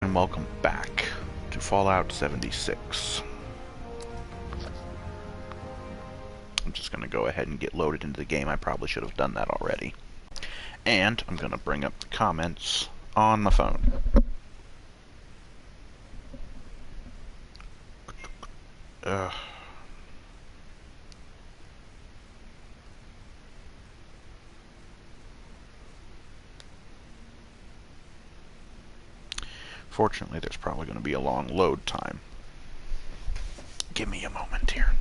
and welcome back to Fallout 76. I'm just going to go ahead and get loaded into the game. I probably should have done that already. And I'm going to bring up the comments on my phone. Fortunately, there's probably going to be a long load time. Give me a moment here.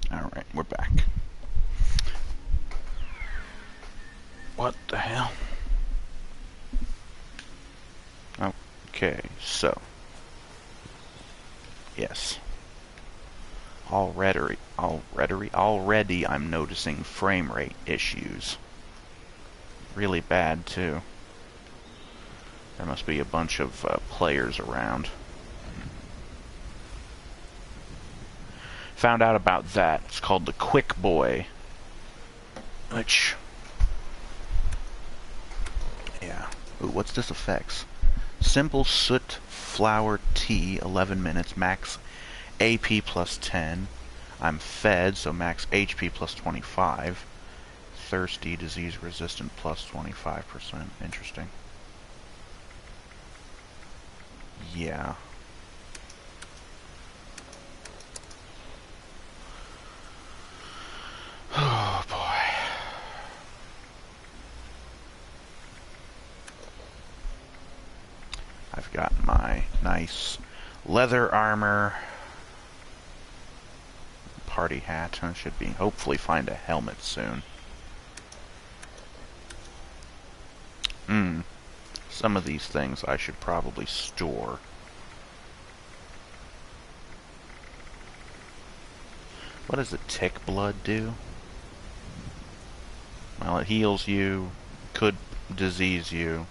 Alright, we're back. What the hell? Okay, so. Yes. Already I'm noticing frame rate issues. Really bad, too. There must be a bunch of players around. Found out about that. It's called the Quick Boy. Which... yeah. Ooh, what's this effects? Simple soot flower tea, 11 minutes, max AP plus 10. I'm fed, so max HP plus 25. Thirsty, disease resistant plus 25%. Interesting. Yeah. Oh boy. I've got my nice leather armor, party hat. I should be hopefully find a helmet soon. Some of these things I should probably store. What does the tick blood do? Well, it heals you, could disease you,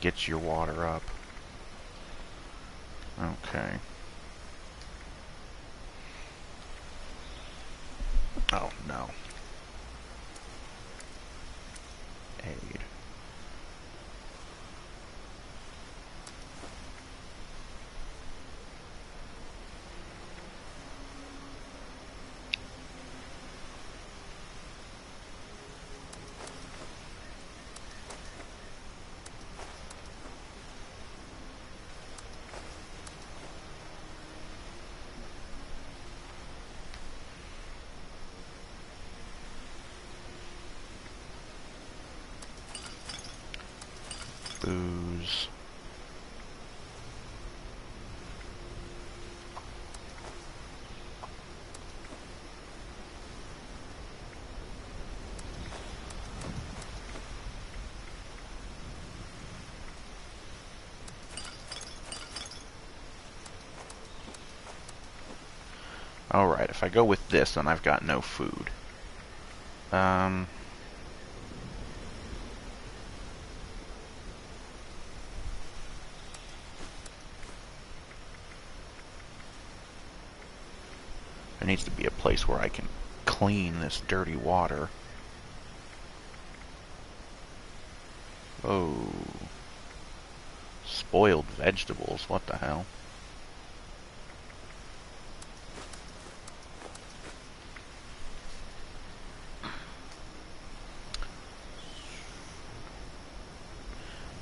gets your water up. Okay. Oh, no. Aid. Booze. Alright, if I go with this, then I've got no food. There needs to be a place where I can clean this dirty water. Oh. Spoiled vegetables, what the hell?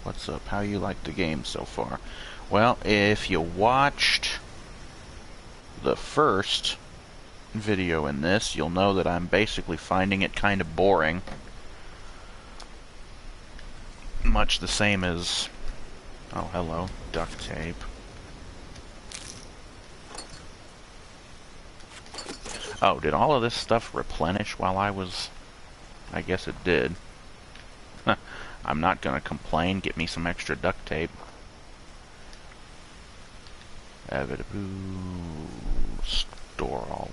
What's up? How you like the game so far? Well, if you watched the first video in this, you'll know that I'm basically finding it kind of boring. Much the same as... oh, hello. Duct tape. Oh, did all of this stuff replenish while I was... I guess it did. I'm not gonna complain. Get me some extra duct tape. Store all...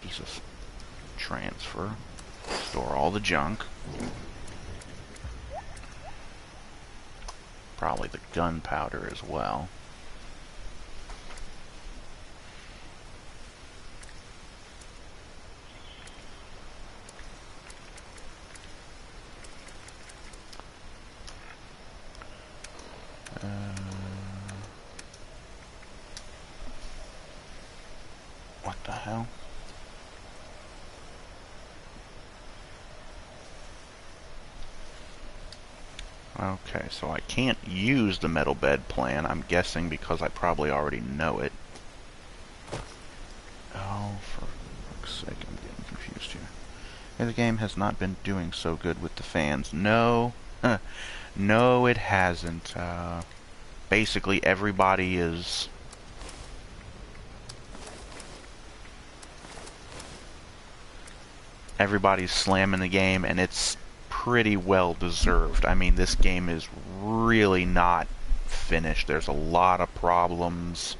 Jesus. Transfer. Store all the junk. Probably the gunpowder as well. What the hell? Okay, so I can't use the metal bed plan, I'm guessing because I probably already know it. Oh, for fuck's sake, I'm getting confused here. Hey, the game has not been doing so good with the fans. No, no it hasn't. Basically everybody is... Everybody's slamming the game, and it's pretty well deserved. I mean, this game is really not finished. There's a lot of problems.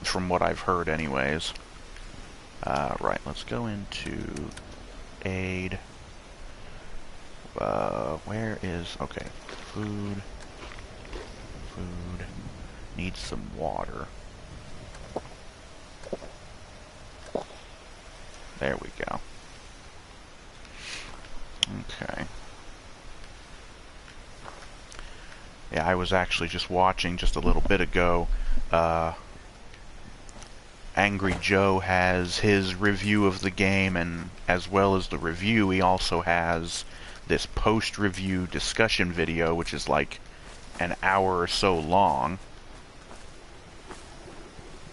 From what I've heard anyways. Right, let's go into aid. Where is... Okay, food. Food. Needs some water. There we go. Okay. Yeah, I was actually just watching just a little bit ago. Angry Joe has his review of the game, and as well as the review, he also has this post-review discussion video, which is like an hour or so long.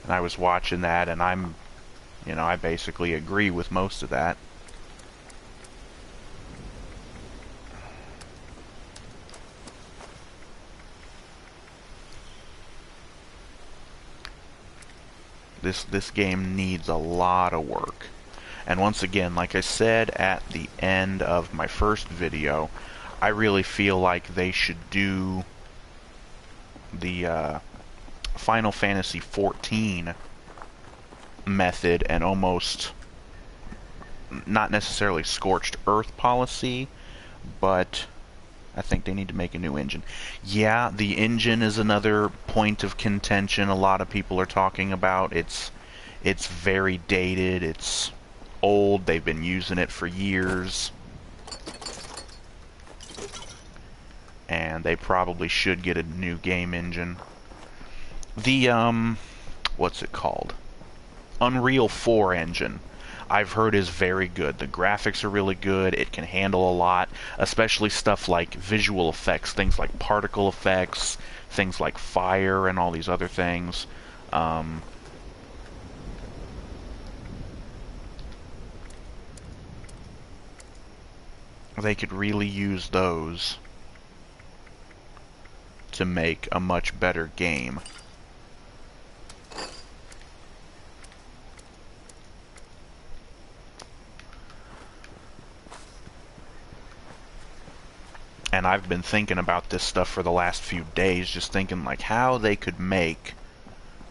And I was watching that, and I basically agree with most of that. This game needs a lot of work. And once again, like I said at the end of my first video, I really feel like they should do the Final Fantasy XIV method and almost not necessarily scorched earth policy, but I think they need to make a new engine. Yeah, the engine is another point of contention a lot of people are talking about. It's very dated, it's old, they've been using it for years. And they probably should get a new game engine. The, what's it called? Unreal 4 engine, I've heard is very good. The graphics are really good. It can handle a lot, especially stuff like visual effects, things like particle effects, things like fire, and all these other things. They could really use those to make a much better game. And I've been thinking about this stuff for the last few days, just thinking like how they could make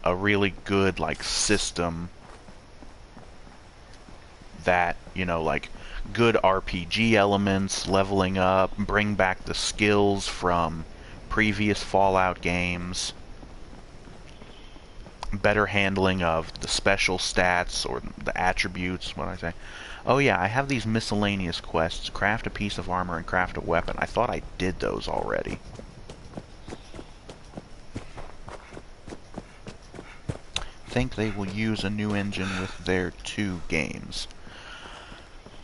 a really good like system that, you know, like good RPG elements, leveling up, bring back the skills from previous Fallout games, better handling of the special stats or the attributes, what I say. Oh yeah, I have these miscellaneous quests. Craft a piece of armor and craft a weapon. I thought I did those already. Think they will use a new engine with their 2 games.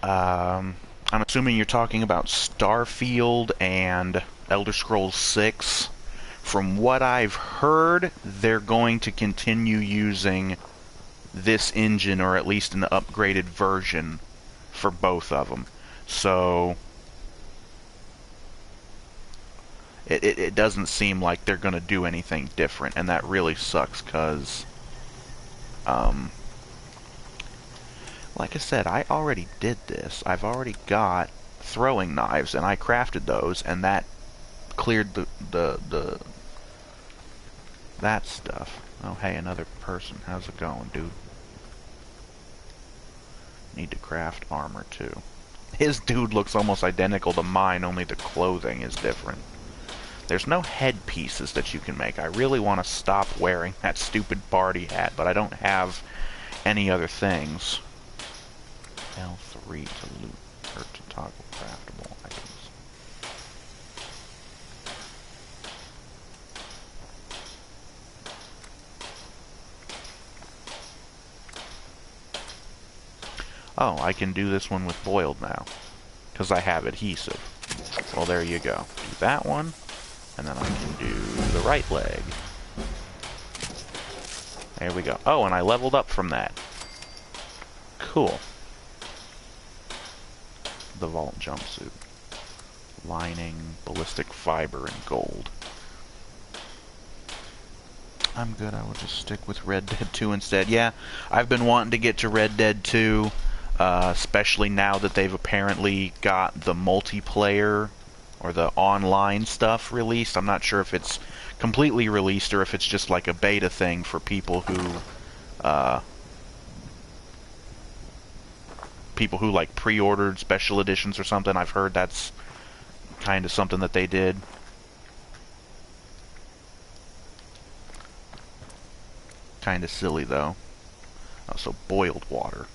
I'm assuming you're talking about Starfield and Elder Scrolls 6. From what I've heard, they're going to continue using this engine, or at least an upgraded version, for both of them. So it doesn't seem like they're going to do anything different, and that really sucks because, like I said, I already did this. I've already got throwing knives, and I crafted those, and that cleared that stuff. Oh, hey, another person. How's it going, dude? Need to craft armor, too. His dude looks almost identical to mine, only the clothing is different. There's no headpieces that you can make. I really want to stop wearing that stupid party hat, but I don't have any other things. L3 to loot, or to toggle craftable items. Oh, I can do this one with boiled now, because I have adhesive. Well, there you go. Do that one, and then I can do the right leg. There we go. Oh, and I leveled up from that. Cool. The vault jumpsuit. Lining, ballistic fiber, and gold. I'm good. I will just stick with Red Dead 2 instead. Yeah, I've been wanting to get to Red Dead 2, especially now that they've apparently got the multiplayer or the online stuff released. I'm not sure if it's completely released or if it's just like a beta thing for people who like pre-ordered special editions or something. I've heard that's kind of something that they did. Kind of silly though. Oh, so boiled water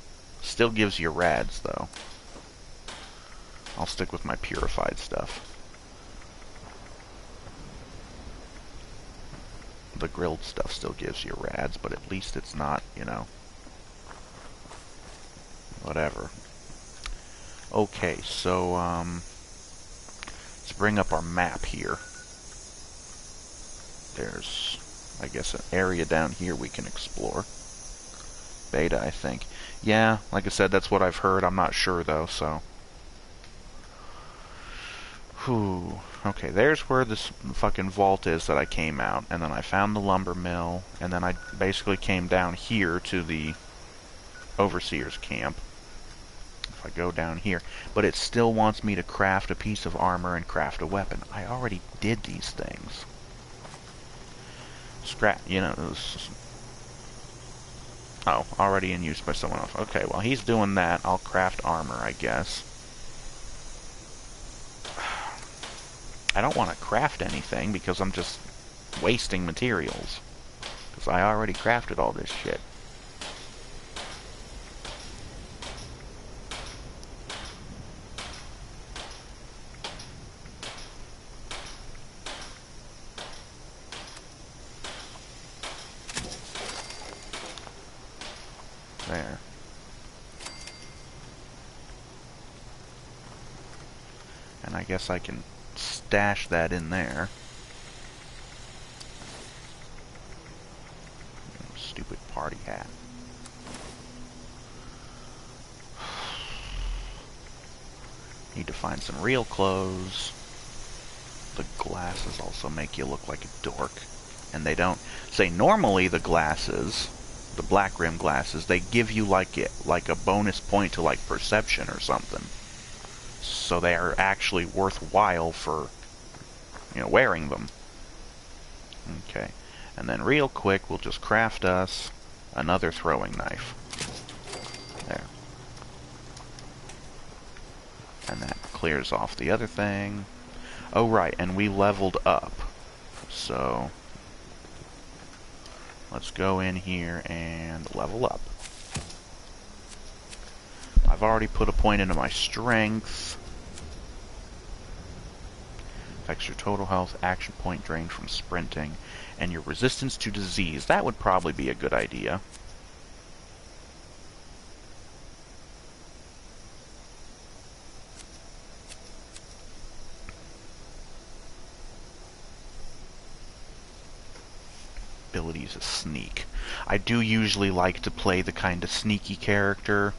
still gives you rads though. I'll stick with my purified stuff. The grilled stuff still gives you rads, but at least it's not, you know, whatever. Okay, so let's bring up our map here. There's, I guess, an area down here we can explore. Beta, I think. Yeah, like I said, that's what I've heard. I'm not sure though, so. Whew. Okay, there's where this fucking vault is that I came out, and then I found the lumber mill, and then I basically came down here to the overseer's camp. If I go down here, but it still wants me to craft a piece of armor and craft a weapon. I already did these things. Scrap, you know, oh, already in use by someone else. Okay, well, he's doing that. I'll craft armor, I guess. I don't want to craft anything because I'm just wasting materials. Because I already crafted all this shit. There. And I guess I can stash that in there. Stupid party hat. Need to find some real clothes. The glasses also make you look like a dork. And they don't say normally the glasses, the black rim glasses, they give you like a bonus point to like perception or something. So they are actually worthwhile for, you know, wearing them. Okay. And then real quick, we'll just craft us another throwing knife. There. And that clears off the other thing. Oh, right, and we leveled up. So let's go in here and level up. I've already put a point into my strength. Affects your total health, action point drained from sprinting, and your resistance to disease. That would probably be a good idea. Abilities is sneak. I do usually like to play the kind of sneaky character,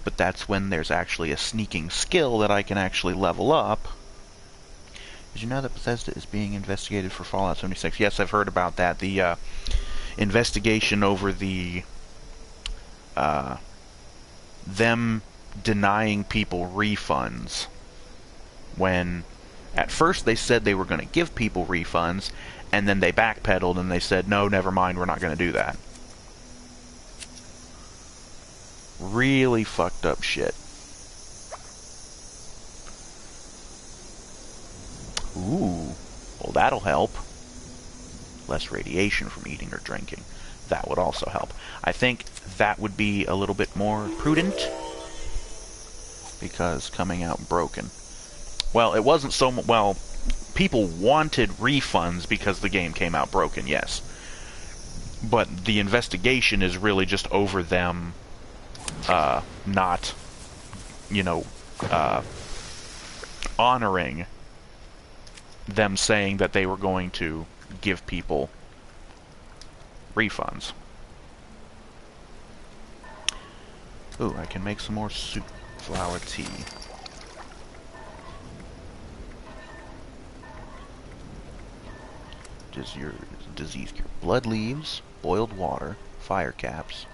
but that's when there's actually a sneaking skill that I can actually level up. Did you know that Bethesda is being investigated for Fallout 76? Yes, I've heard about that. The investigation over the them denying people refunds when At first they said they were going to give people refunds, and then they backpedaled and they said, no, never mind, we're not going to do that. Really fucked up shit. Ooh, well that'll help. Less radiation from eating or drinking. That would also help. I think that would be a little bit more prudent, because coming out broken. Well, it wasn't so much. Well, people wanted refunds because the game came out broken, yes. But the investigation is really just over them not, you know, honoring them saying that they were going to give people refunds. Ooh, I can make some more soup flower tea. Does your disease cure? Blood leaves, boiled water, fire caps,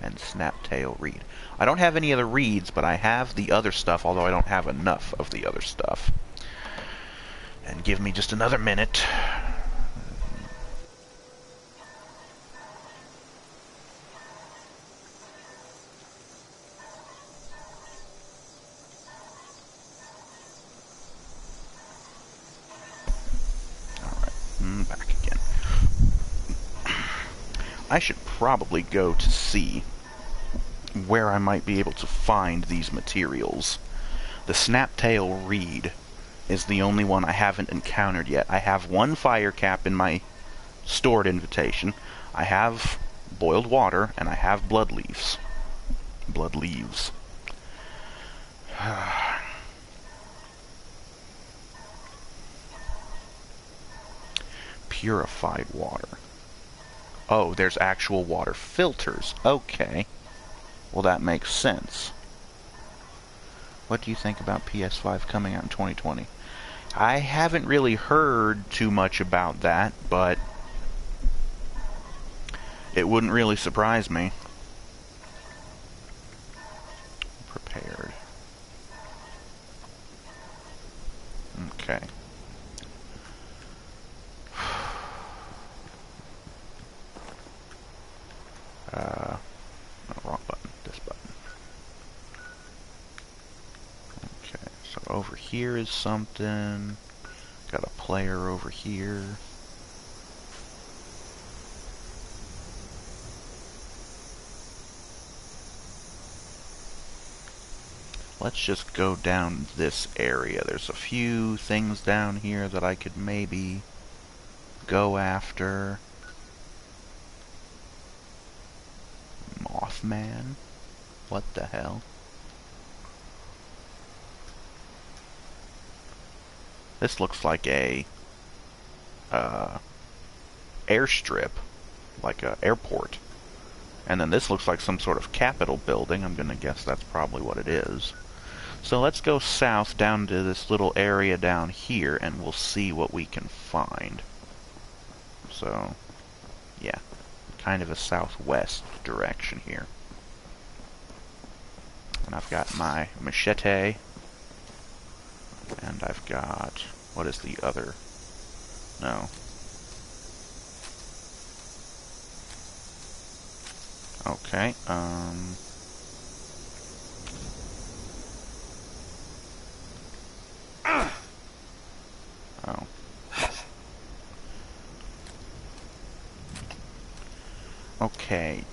and snaptail reed. I don't have any of the reeds, but I have the other stuff, although I don't have enough of the other stuff. And give me just another minute. Alright, back again. I should probably go to see where I might be able to find these materials. The snaptail reed is the only one I haven't encountered yet. I have one fire cap in my stored invitation. I have boiled water, and I have blood leaves. Blood leaves. Purified water. Oh, there's actual water filters. Okay. Well, that makes sense. What do you think about PS5 coming out in 2020? I haven't really heard too much about that, but it wouldn't really surprise me. Prepared. Okay. No, wrong button. This button. Okay, so over here is something. Got a player over here. Let's just go down this area. There's a few things down here that I could maybe go after. Mothman? What the hell? This looks like a airstrip, like a airport. And then this looks like some sort of capitol building. I'm gonna guess that's probably what it is. So let's go south down to this little area down here, and we'll see what we can find. So, yeah, kind of a southwest direction here. And I've got my machete, and I've got, what is the other? No. Okay, oh. Okay,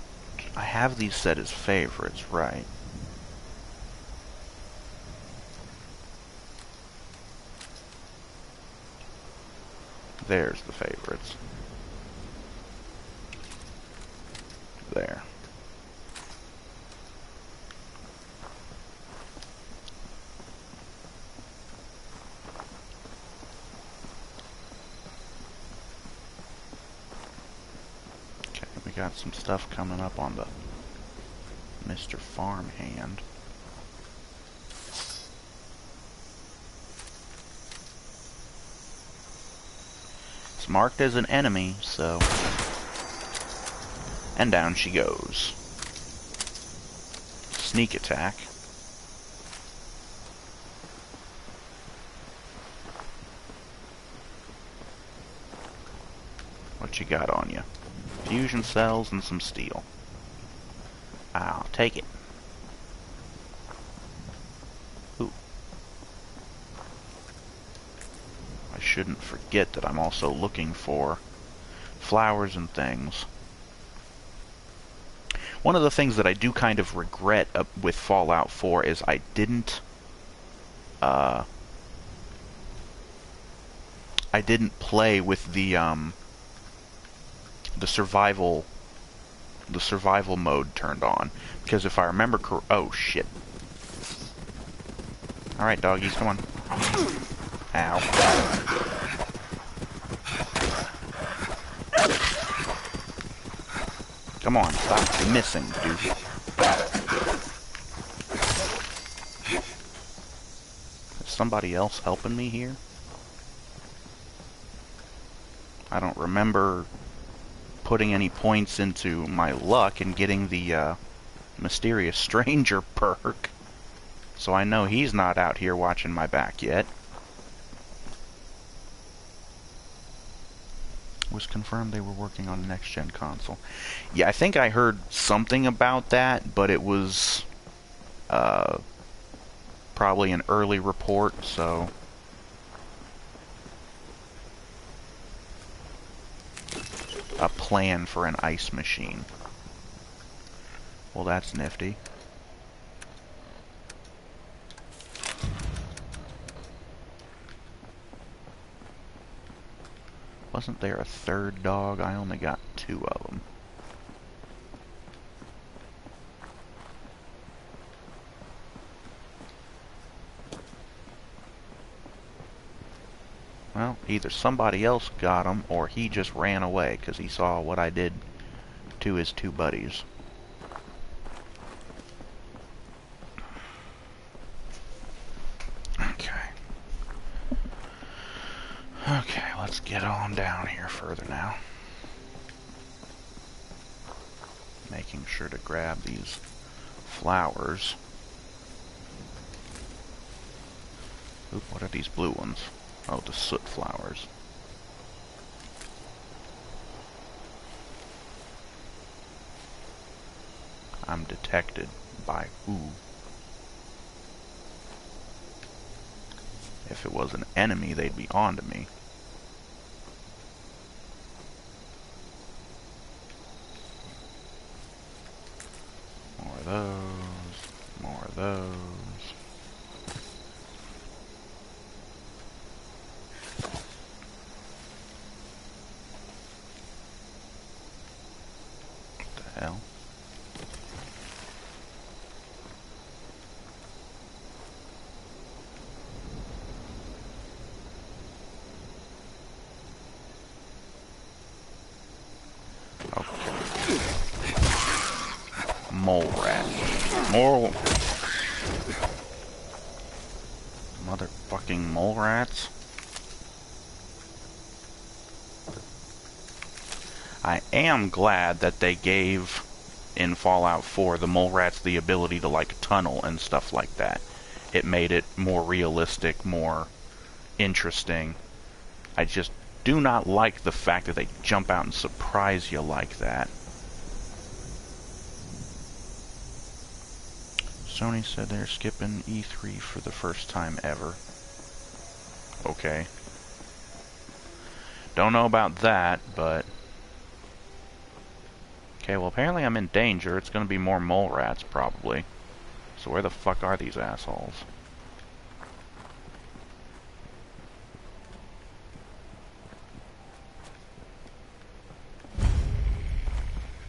I have these set as favorites, right? There's the favorites. There. Okay, we got some stuff coming up on the Mr. Farmhand. It's marked as an enemy, so... And down she goes. Sneak attack. what you got on you. Fusion cells and some steel. I'll take it. Ooh. I shouldn't forget that I'm also looking for flowers and things. One of the things that I do kind of regret with Fallout 4 is I didn't play with the survival mode turned on, because if I remember oh shit. All right, doggies, come on. Ow. Come on, stop missing, dude. Is somebody else helping me here? I don't remember putting any points into my luck and getting the mysterious stranger perk, so I know he's not out here watching my back yet. Was confirmed they were working on a next-gen console. Yeah, I think I heard something about that, but it was probably an early report, so... A plan for an ice machine. Well, that's nifty. Wasn't there a third dog? I only got 2 of them. Well, either somebody else got him, or he just ran away because he saw what I did to his 2 buddies. Okay, let's get on down here further now. Making sure to grab these flowers. Oop, what are these blue ones? Oh, the soot flowers. I'm detected by who? If it was an enemy, they'd be onto me. More of those. More of those. What the hell? Mole rat. More motherfucking mole rats. I am glad that they gave in Fallout 4 the mole rats the ability to like tunnel and stuff like that. It made it more realistic, more interesting. I just do not like the fact that they jump out and surprise you like that. Sony said they're skipping E3 for the first time ever. Okay. Don't know about that, but... Okay, well apparently I'm in danger. It's gonna be more mole rats, probably. So where the fuck are these assholes?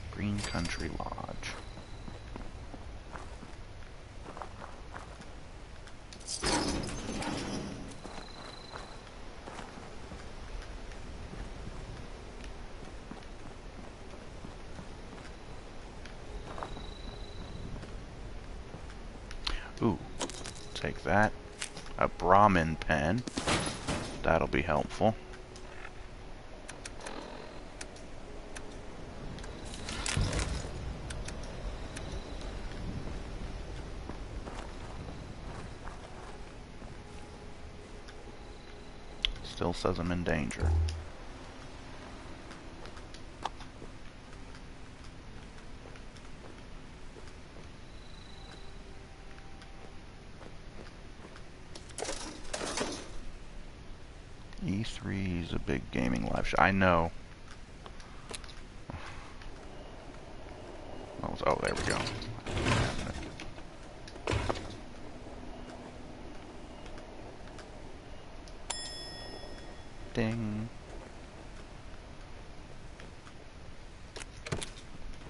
Green Country Lodge. Ooh, take that. A Brahmin pen. That'll be helpful. Still says I'm in danger. E3 is a big gaming live show. I know. Oh, there we go. Ding.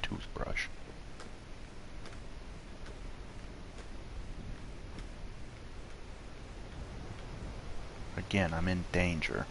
Toothbrush. Again, I'm in danger.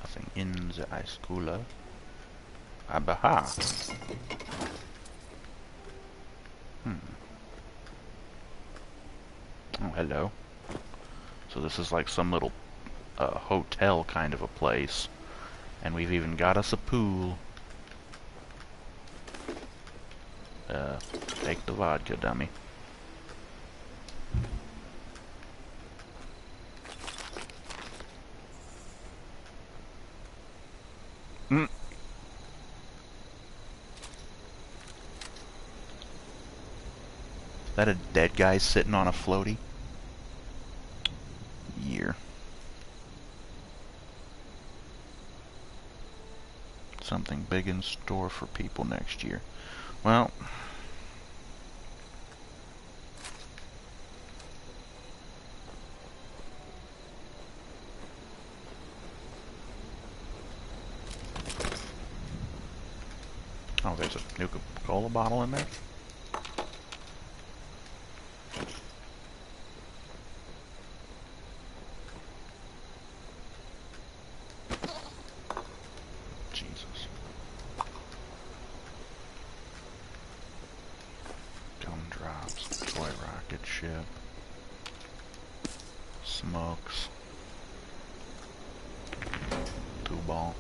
Nothing in the ice cooler. Abaha. Oh, hello. So this is like some little hotel kind of a place. And we've even got us a pool. Take the vodka, dummy. Mm. Is that a dead guy sitting on a floaty? Year. Something big in store for people next year. Well, oh, there's a Nuka-Cola bottle in there. Jesus. Gumdrops, toy rocket ship, smokes, two ball.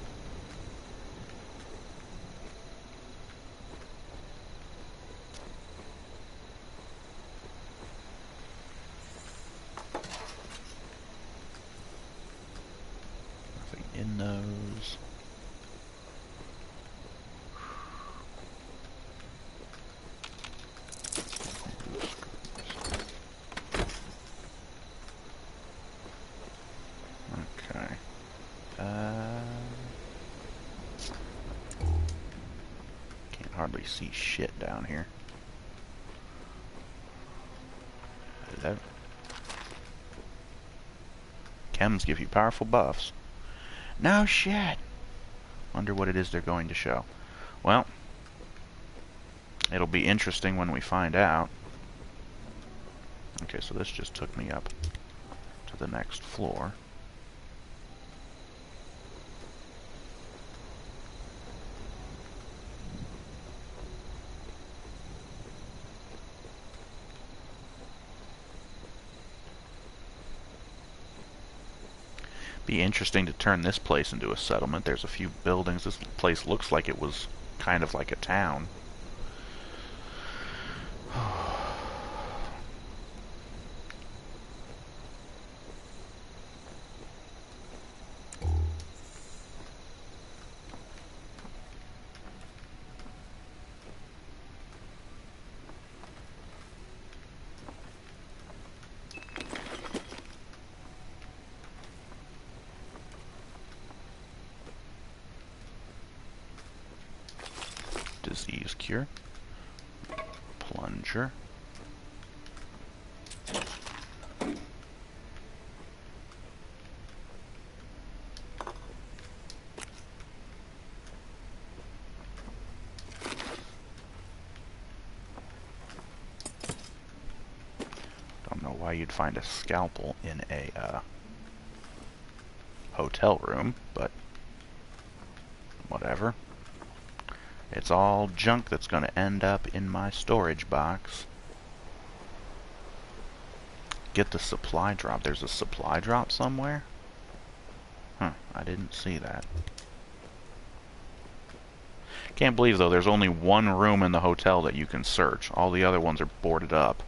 Nothing in those. Okay. Can't hardly see shit down here. Hello. Chems give you powerful buffs. No shit! Wonder what it is they're going to show. Well, it'll be interesting when we find out. Okay, so this just took me up to the next floor. Be interesting to turn this place into a settlement. There's a few buildings. This place looks like it was kind of like a town. Disease cure. Plunger. Don't know why you'd find a scalpel in a hotel room, but whatever. It's all junk that's going to end up in my storage box. Get the supply drop. There's a supply drop somewhere? Huh, I didn't see that. Can't believe, though, there's only one room in the hotel that you can search. All the other ones are boarded up.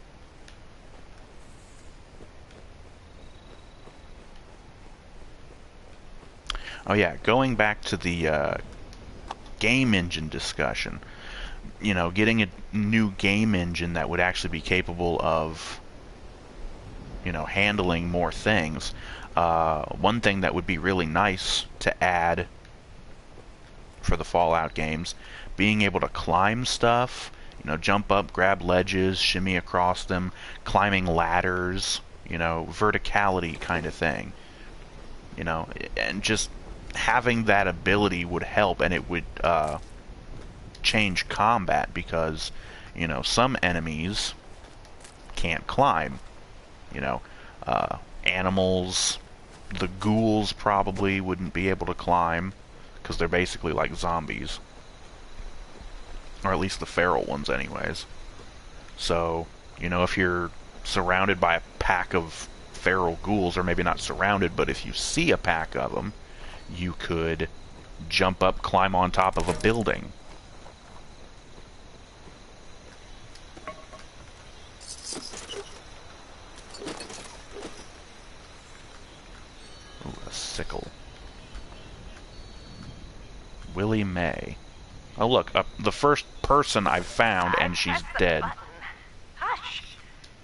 Oh yeah, going back to the game engine discussion. You know, getting a new game engine that would actually be capable of, you know, handling more things. One thing that would be really nice to add for the Fallout games, being able to climb stuff, you know, jump up, grab ledges, shimmy across them, climbing ladders, you know, verticality kind of thing. You know, and just having that ability would help, and it would change combat, because, you know, some enemies can't climb. You know, animals, the ghouls probably wouldn't be able to climb, because they're basically like zombies. Or at least the feral ones anyways. So, you know, if you're surrounded by a pack of feral ghouls, or maybe not surrounded, but if you see a pack of them, you could jump up, climb on top of a building. Ooh, a sickle. Willie Mae. Oh look, the first person I've found, and she's dead. Hush!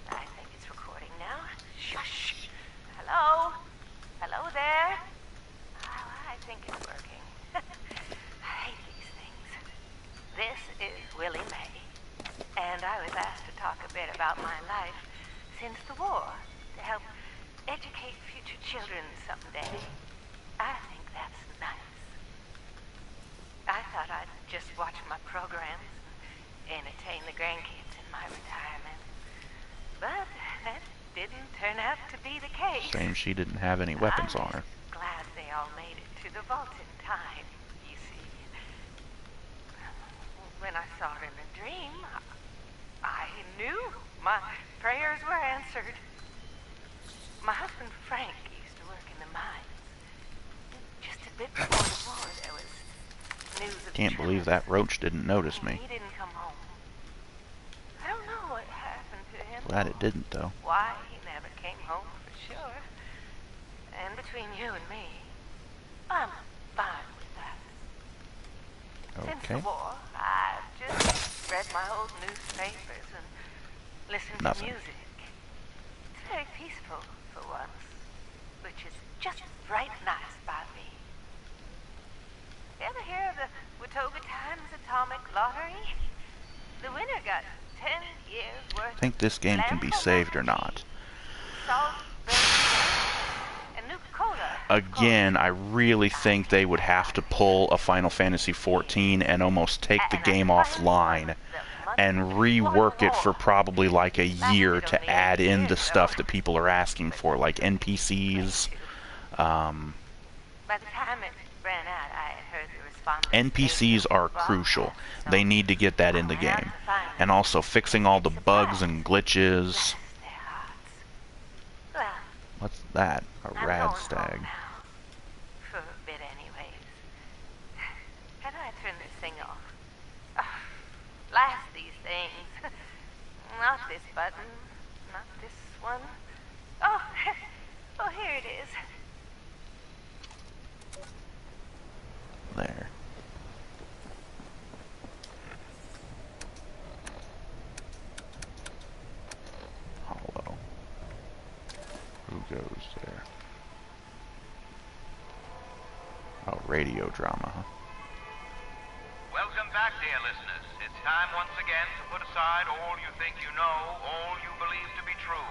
I think it's recording now. Shush! Hello? Hello there? Oh, I think it's working. I hate these things. This is Willie Mae, and I was asked to talk a bit about my life since the war, to help educate future children someday. I think that's nice. I thought I'd just watch my programs and entertain the grandkids in my retirement. But that didn't turn out to be the case. Shame she didn't have any weapons on her. Glad they all made it to the vault in time, you see. When I saw her in a dream, I knew my prayers were answered. My husband Frank used to work in the mines. Just a bit before the war, there was news of Can't believe that roach didn't notice me. He didn't come home. I don't know what happened to him. Glad it didn't, though. Why he never came home for sure. And between you and me, I'm fine with that. Since the war, I've just read my old newspapers and listened to music. It's very peaceful for once, which is just right nice by me. You ever hear of the Watoga Times Atomic Lottery? The winner got 10 years worth. I think this game can be saved or not. Again, I really think they would have to pull a Final Fantasy XIV and almost take the game offline and rework it for probably like a year to add in the stuff that people are asking for, like NPCs. By the time it ran out, I had heard the response. NPCs are crucial. They need to get that in the game. And also fixing all the bugs and glitches. What's that? A rad stag. For a bit anyways. How do I turn this thing off? Oh, blast these things. Not this button. Not this one. Oh, oh, here it is. There. Hollow. Who goes there? Oh, radio drama, huh? Welcome back, dear listeners. It's time once again to put aside all you think you know, all you believe to be true.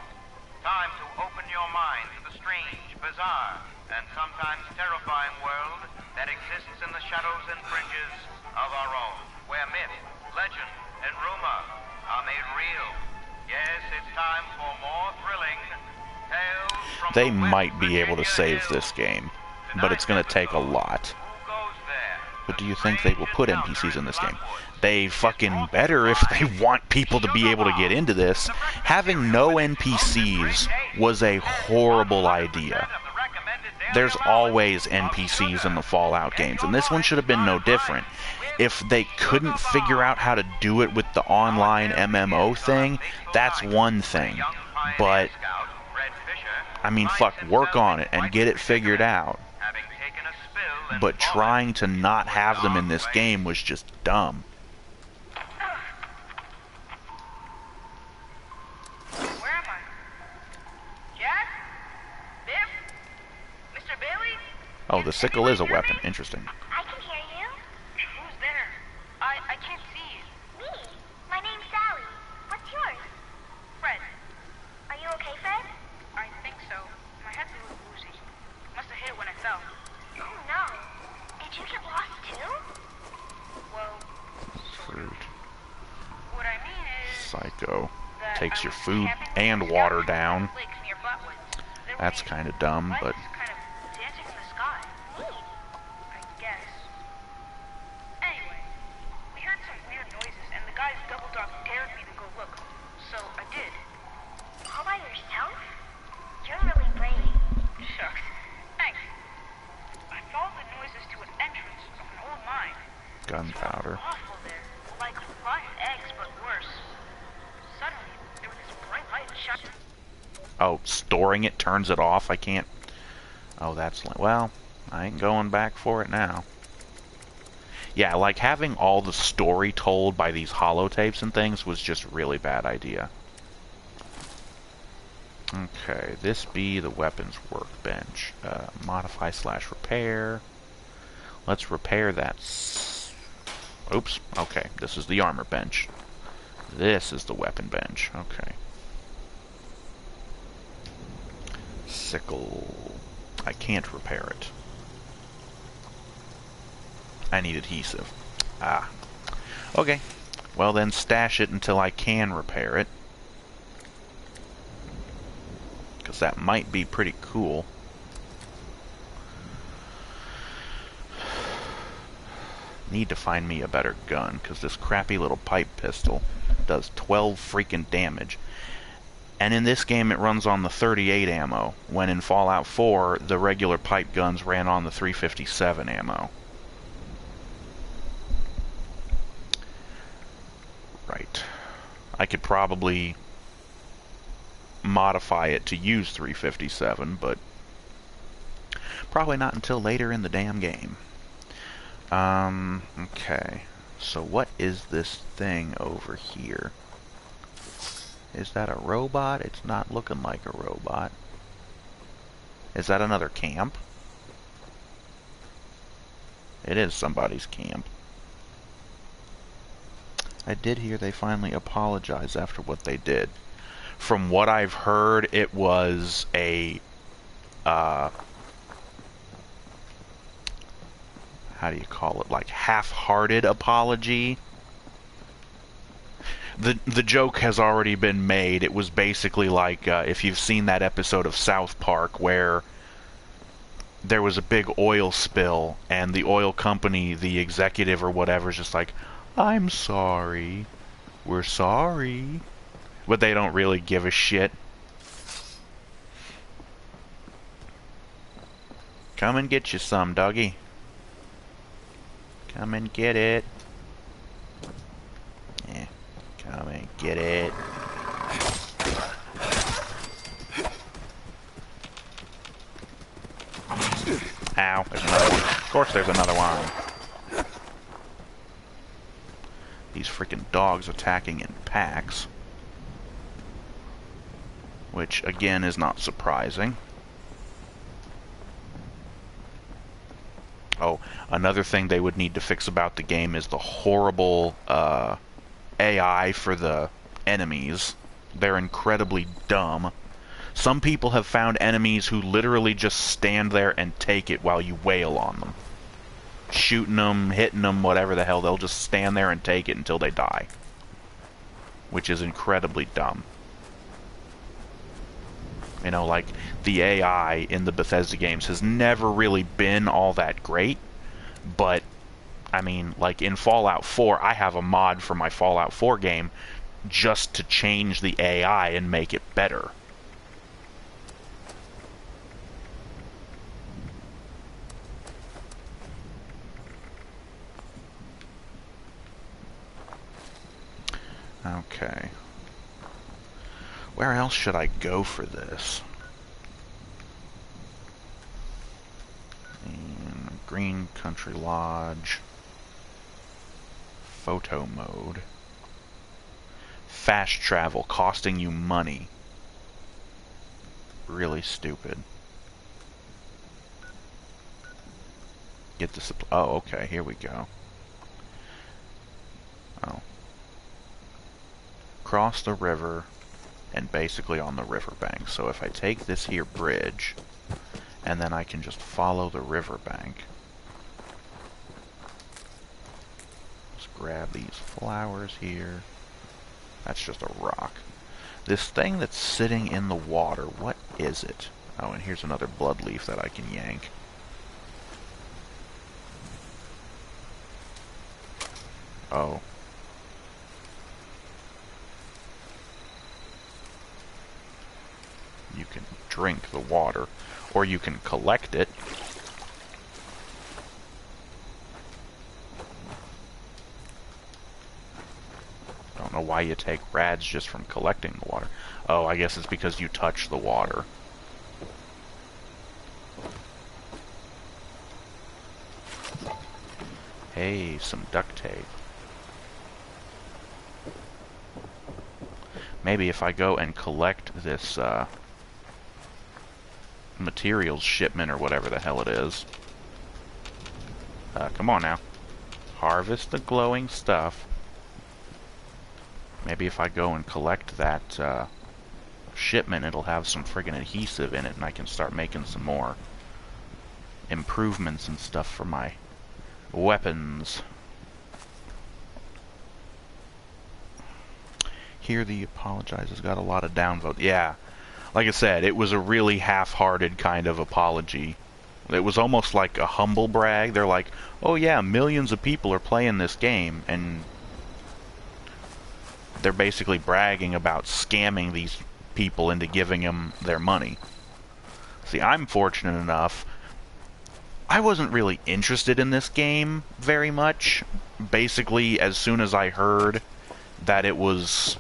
Time to open your mind to the strange, bizarre, and sometimes terrifying world that exists in the shadows and fringes of our own, where myth, legend, and rumor are made real. Yes, it's time for more thrilling tales from They the West might be able to Virginia save this hills. game, but it's going to take a lot. Who goes there? But do you think they will put NPCs in this game? They fucking better if they want people to be able to get into this. Having no NPCs was a horrible idea. there's always NPCs in the Fallout games, and this one should have been no different. If they couldn't figure out how to do it with the online MMO thing, that's one thing. But, I mean, fuck, work on it and get it figured out. But trying to not have them in this game was just dumb. Where am I? Jack? Biff? Mr. Bailey? Oh, the sickle is a weapon. Interesting. I can hear you. Who's there? I can't see you. Me. My name's Sally. What's yours? Fred. Are you okay, Fred? I think so. My head's a little woozy. Must have hit it when I fell. Oh no. Did you get lost too? Well, sort of. Fruit. What I mean is... Psycho. that Takes I your was food camping and with water scouts down. on lakes near Butwood. There were That's these kind of dumb, but... lights kind of dancing in the sky. Neat. I guess. Anyway, we heard some weird noises, and the guy's double dog dared me to go look. So I did. All by yourself? You're really brave. Shucks. Thanks. I followed the noises to an entrance of an old mine. Gunpowder. Awful there. Like rotten eggs, but worse. Suddenly, there was this bright light that shot. Oh, storing it turns it off? I can't... Oh, that's... Well, I ain't going back for it now. Yeah, like, having all the story told by these holotapes and things was just a really bad idea. Okay, this be the weapons workbench. Modify / repair. Let's repair that. Oops. Okay, this is the armor bench. This is the weapon bench. Okay. Sickle. I can't repair it. I need adhesive. Ah. Okay. Well then, stash it until I can repair it. Because that might be pretty cool. Need to find me a better gun, because this crappy little pipe pistol does 12 freaking damage. And in this game it runs on the 38 ammo, when in Fallout 4 the regular pipe guns ran on the 357 ammo. Right. I could probably modify it to use 357, but probably not until later in the damn game. Okay. So what is this thing over here? Is that a robot? It's not looking like a robot. Is that another camp? It is somebody's camp. I did hear they finally apologized after what they did. From what I've heard, it was a, how do you call it, like half-hearted apology. The joke has already been made. It was basically like, if you've seen that episode of South Park where there was a big oil spill and the oil company, the executive or whatever, is just like, I'm sorry. We're sorry. But they don't really give a shit. Come and get you some, doggy. Come and get it. Yeah, come and get it. Ow, there's another one. Of course there's another one. These freaking dogs attacking in packs. Which, again, is not surprising. Oh, another thing they would need to fix about the game is the horrible AI for the enemies. They're incredibly dumb. Some people have found enemies who literally just stand there and take it while you wail on them. Shooting them, hitting them, whatever the hell, they'll just stand there and take it until they die. Which is incredibly dumb. You know, like, the AI in the Bethesda games has never really been all that great, but, I mean, like, in Fallout 4, I have a mod for my Fallout 4 game just to change the AI and make it better. Okay. Where else should I go for this? Green Country Lodge. Photo mode. Fast travel, costing you money. Really stupid. Get the supply. Oh, okay, here we go. Oh. Cross the river, and basically on the riverbank. So if I take this here bridge, and then I can just follow the riverbank. Just grab these flowers here. That's just a rock. This thing that's sitting in the water, what is it? Oh, and here's another blood leaf that I can yank. Oh. You can drink the water, or you can collect it. I don't know why you take rads just from collecting the water. Oh, I guess it's because you touch the water. Hey, some duct tape. Maybe if I go and collect this, materials shipment or whatever the hell it is. Come on now. Harvest the glowing stuff. Maybe if I go and collect that, shipment, it'll have some friggin' adhesive in it and I can start making some more improvements and stuff for my weapons. Here the Apalachia has got a lot of downvotes. Yeah, like I said, it was a really half-hearted kind of apology. It was almost like a humble brag. They're like, oh yeah, millions of people are playing this game, and they're basically bragging about scamming these people into giving them their money. See, I'm fortunate enough. I wasn't really interested in this game very much. Basically, as soon as I heard that it was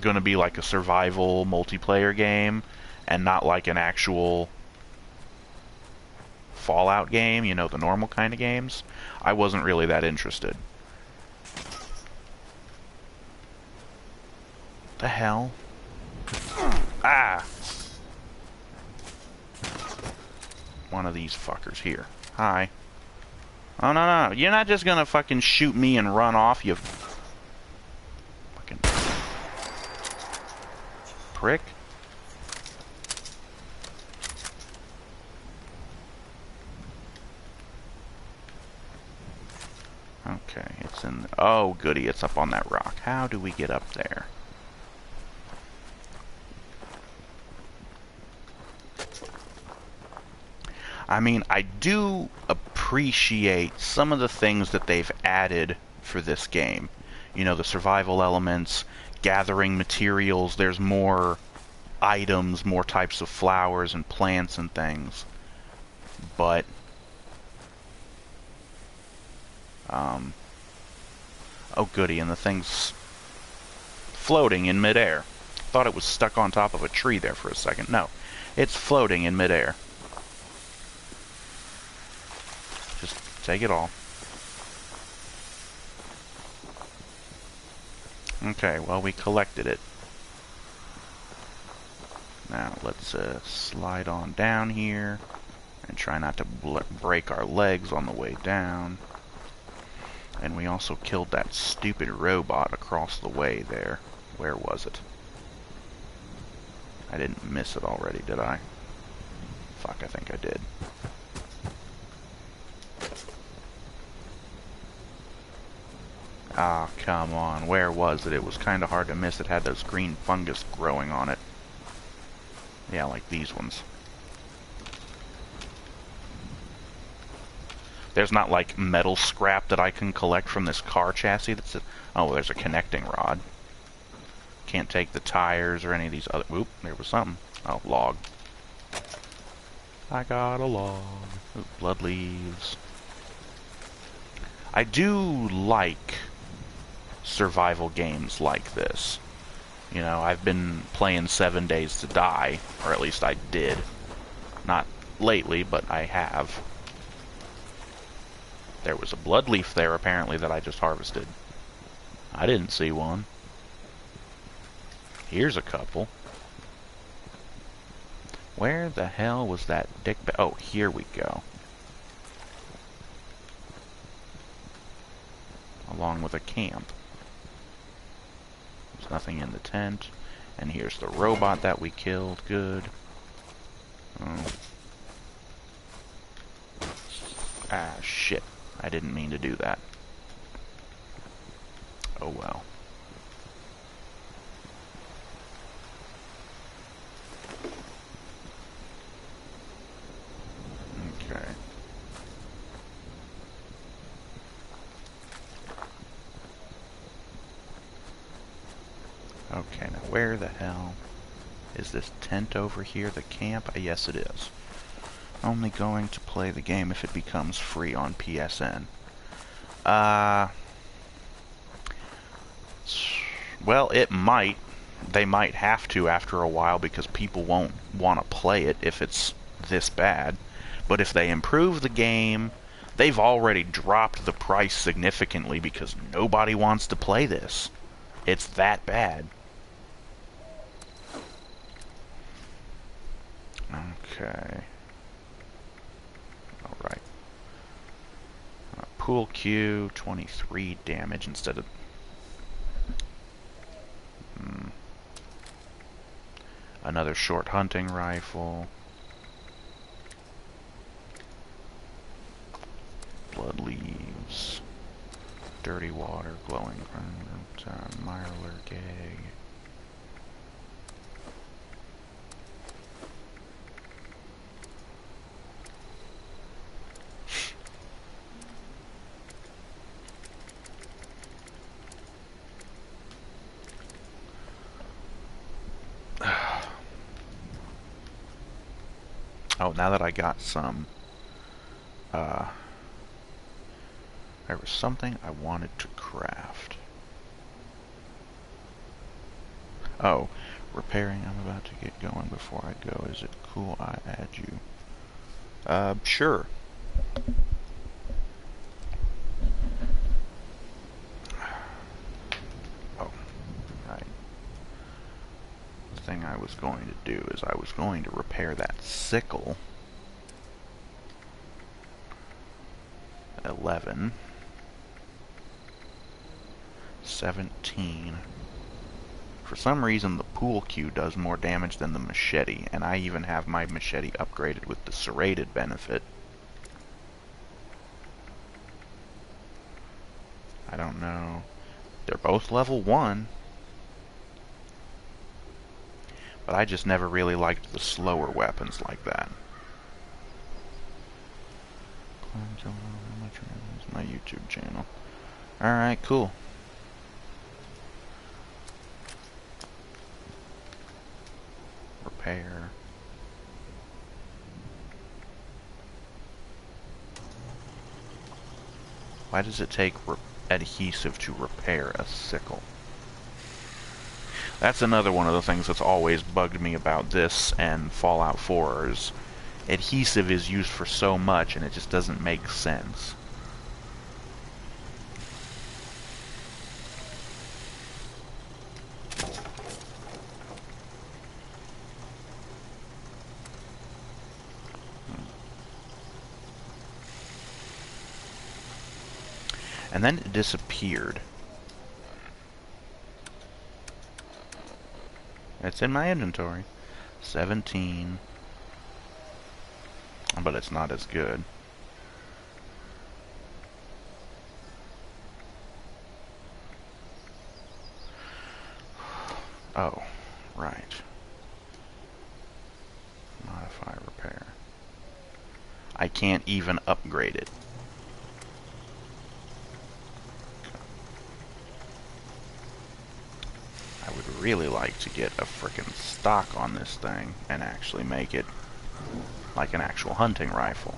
going to be like a survival multiplayer game and not like an actual Fallout game, you know, the normal kind of games, I wasn't really that interested. The hell? Ah! One of these fuckers here. Hi. Oh, no, no. You're not just gonna fucking shoot me and run off, you fucking prick. Okay, it's in... Oh, goody, it's up on that rock. How do we get up there? I mean, I do appreciate some of the things that they've added for this game. You know, the survival elements, gathering materials, there's more items, more types of flowers and plants and things. But, oh goody, and the thing's floating in midair. Thought it was stuck on top of a tree there for a second. No, it's floating in midair. Just take it all. Okay, well, we collected it. Now, let's slide on down here and try not to break our legs on the way down. And we also killed that stupid robot across the way there. Where was it? I didn't miss it already, did I? Fuck, I think I did. Ah, come on. Where was it? It was kind of hard to miss. It had those green fungus growing on it. Yeah, like these ones. There's not, like, metal scrap that I can collect from this car chassis. That's oh, there's a connecting rod. Can't take the tires or any of these other... Oop, there was something. Oh, log. I got a log. Oop, blood leaves. I do like survival games like this. You know, I've been playing 7 Days to Die, or at least I did. Not lately, but I have. There was a blood leaf there, apparently, that I just harvested. I didn't see one. Here's a couple. Where the hell was that dick? Oh, here we go. Along with a camp. There's nothing in the tent. And here's the robot that we killed. Good. Oh. Ah, shit. I didn't mean to do that. Oh well. Okay. Okay, now where the hell is this tent over here? The camp? Yes, it is. Only going to play the game if it becomes free on PSN. Well, it might. They might have to after a while because people won't want to play it if it's this bad. But if they improve the game, they've already dropped the price significantly because nobody wants to play this. It's that bad. Okay. Alright. Pool cue, 23 damage instead of... Another short hunting rifle. Blood leaves. Dirty water, glowing mirelurk egg. Oh, now that I got some, there was something I wanted to craft. Oh, repairing. I'm about to get going before I go. Is it cool I add you? Sure. Oh, right. The thing I was going to do is I was going to repair that sickle. 11. 17. For some reason, the pool cue does more damage than the machete, and I even have my machete upgraded with the serrated benefit. I don't know. They're both level 1. But I just never really liked the slower weapons like that. My YouTube channel. Alright, cool. Repair. Why does it take adhesive to repair a sickle? That's another one of the things that's always bugged me about this and Fallout 4 is adhesive is used for so much and it just doesn't make sense. And then it disappeared. It's in my inventory. 17. But it's not as good. Oh, right. Modify repair. I can't even upgrade it. I would really like to get a frickin' stock on this thing and actually make it like an actual hunting rifle.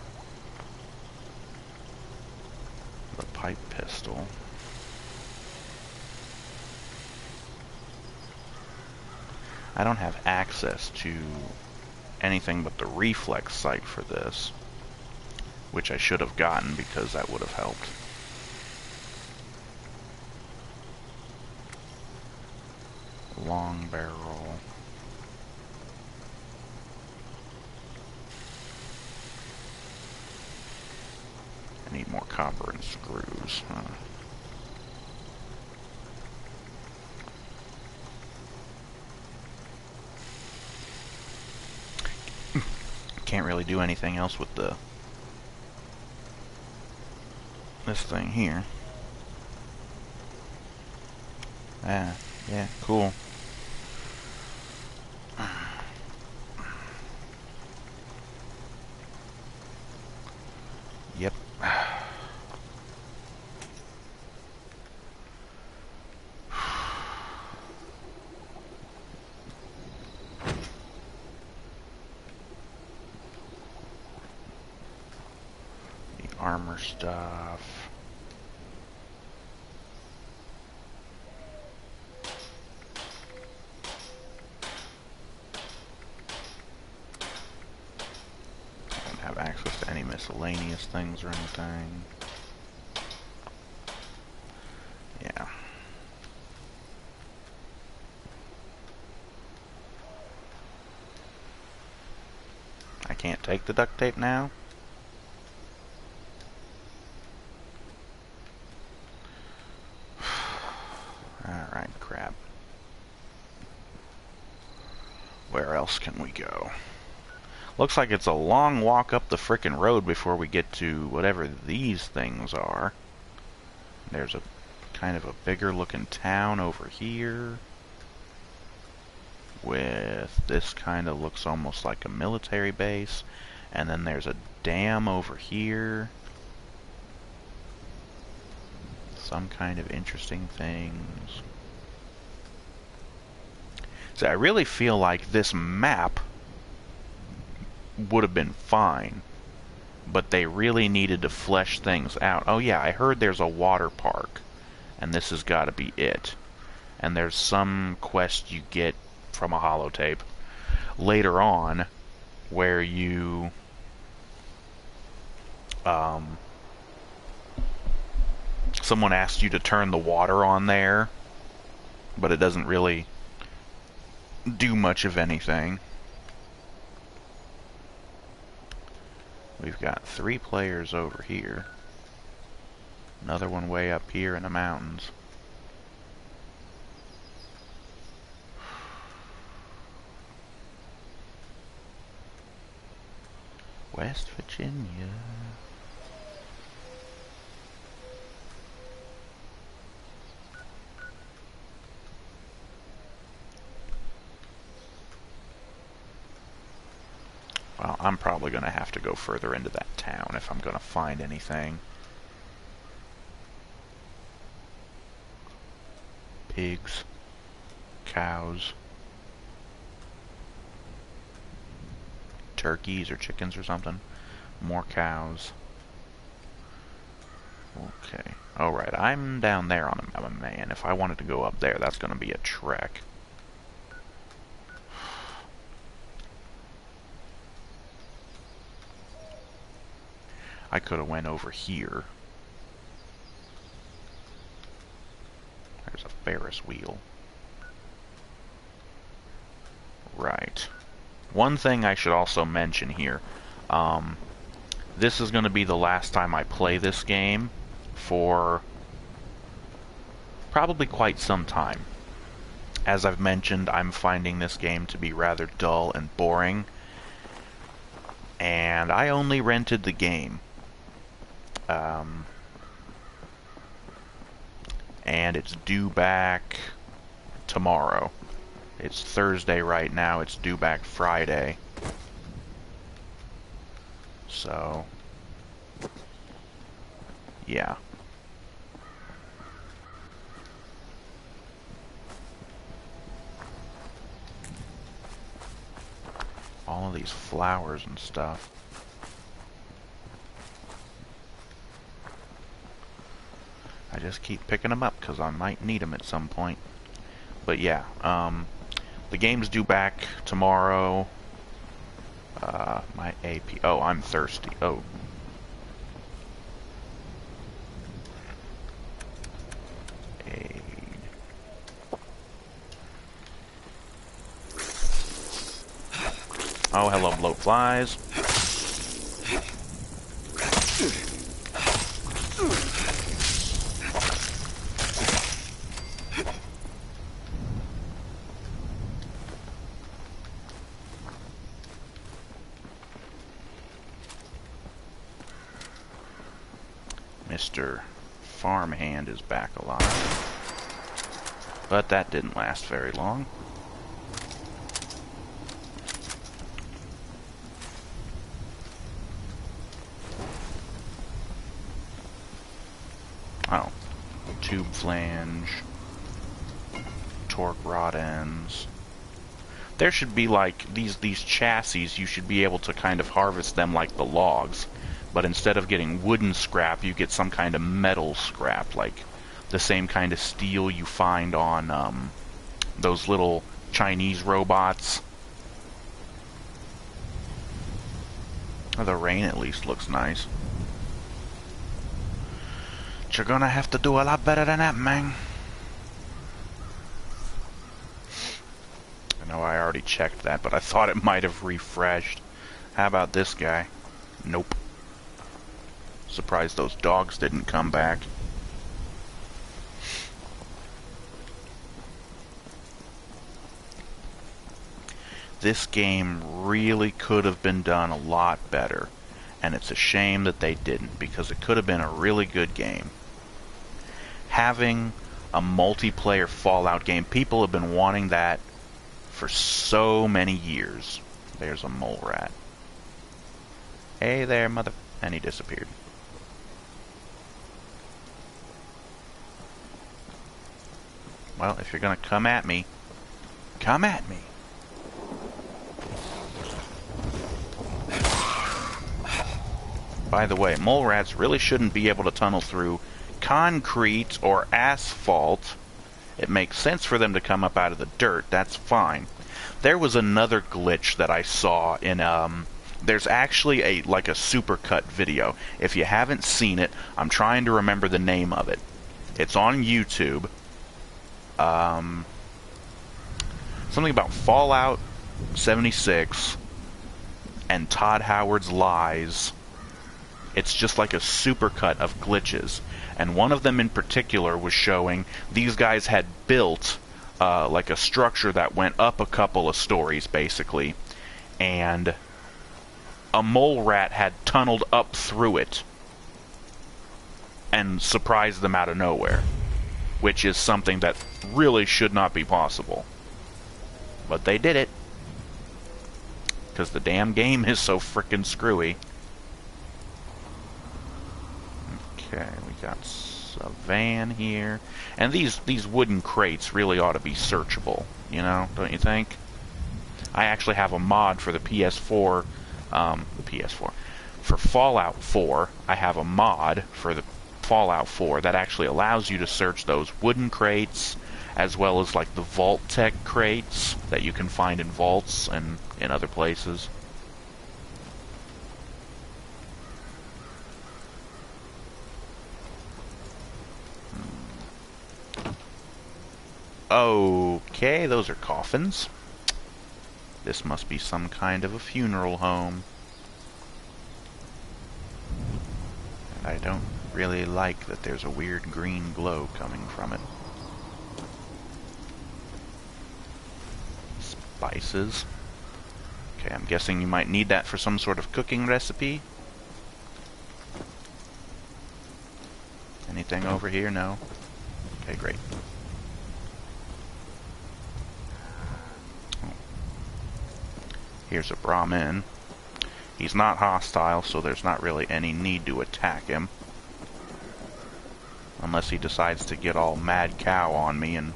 The pipe pistol. I don't have access to anything but the reflex sight for this, which I should have gotten because that would have helped. Long barrel. I need more copper and screws, huh? Can't really do anything else with this thing here. Ah, yeah, cool. Yep. The armor stuff. Have access to any miscellaneous things or anything. Yeah. I can't take the duct tape now? Alright, crap. Where else can we go? Looks like it's a long walk up the frickin' road before we get to whatever these things are. There's a kind of a bigger looking town over here. With this kind of looks almost like a military base. And then there's a dam over here. Some kind of interesting things. So I really feel like this map would have been fine, but they really needed to flesh things out. Oh yeah, I heard there's a water park, and this has got to be it. And there's some quest you get from a holotape later on where you someone asks you to turn the water on there, but it doesn't really do much of anything. We've got 3 players over here. Another one way up here in the mountains. West Virginia. Well, I'm probably going to have to go further into that town if I'm going to find anything. Pigs. Cows. Turkeys or chickens or something. More cows. Okay. Alright, I'm down there on a man. If I wanted to go up there, that's going to be a trek. I could have went over here. There's a Ferris wheel. Right. One thing I should also mention here. This is going to be the last time I play this game for probably quite some time. As I've mentioned, I'm finding this game to be rather dull and boring. And I only rented the game. And it's due back tomorrow. It's Thursday right now, it's due back Friday. So, yeah. All of these flowers and stuff. I just keep picking them up because I might need them at some point. But yeah, The game's due back tomorrow. My AP. Oh, I'm thirsty. Oh. Aid. Oh, hello, bloat flies. Mr. Farmhand is back alive. But that didn't last very long. Oh. Tube flange. Torque rod ends. There should be like these chassis, you should be able to kind of harvest them like the logs. But instead of getting wooden scrap, you get some kind of metal scrap, like the same kind of steel you find on those little Chinese robots. The rain at least looks nice. But you're gonna have to do a lot better than that, man. I know I already checked that, but I thought it might have refreshed. How about this guy? Nope. Surprised those dogs didn't come back. This game really could have been done a lot better, and it's a shame that they didn't, because it could have been a really good game. Having a multiplayer Fallout game, people have been wanting that for so many years. There's a mole rat. Hey there, mother... And he disappeared. Well, if you're gonna come at me, come at me. By the way, mole rats really shouldn't be able to tunnel through concrete or asphalt. It makes sense for them to come up out of the dirt. That's fine. There was another glitch that I saw in there's actually like a supercut video. If you haven't seen it, I'm trying to remember the name of it. It's on YouTube. Something about Fallout 76 and Todd Howard's lies. It's just like a supercut of glitches, and one of them in particular was showing these guys had built like a structure that went up a couple of stories basically, and a mole rat had tunneled up through it and surprised them out of nowhere, which is something that really should not be possible. But they did it. Because the damn game is so frickin' screwy. Okay, we got a van here. And these wooden crates really ought to be searchable, you know, don't you think? I actually have a mod for the PS4, For Fallout 4, I have a mod for the Fallout 4 that actually allows you to search those wooden crates, as well as like the Vault Tech crates that you can find in vaults and in other places. Okay, those are coffins. This must be some kind of a funeral home. And I don't really like that there's a weird green glow coming from it. Spices. Okay, I'm guessing you might need that for some sort of cooking recipe. Anything over here? No? Okay, great. Here's a Brahmin. He's not hostile, so there's not really any need to attack him. Unless he decides to get all mad cow on me and...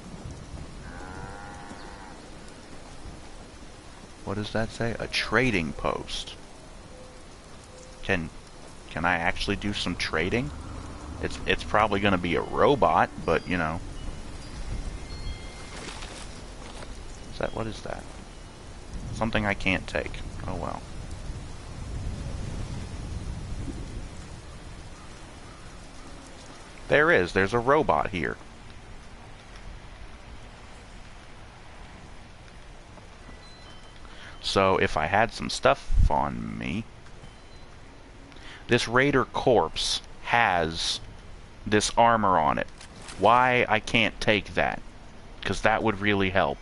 What does that say? A trading post. Can I actually do some trading? It's probably going to be a robot, but you know. What is that? Something I can't take. Oh well. There's a robot here. So if I had some stuff on me, this Raider corpse has this armor on it. Why I can't take that? Because that would really help.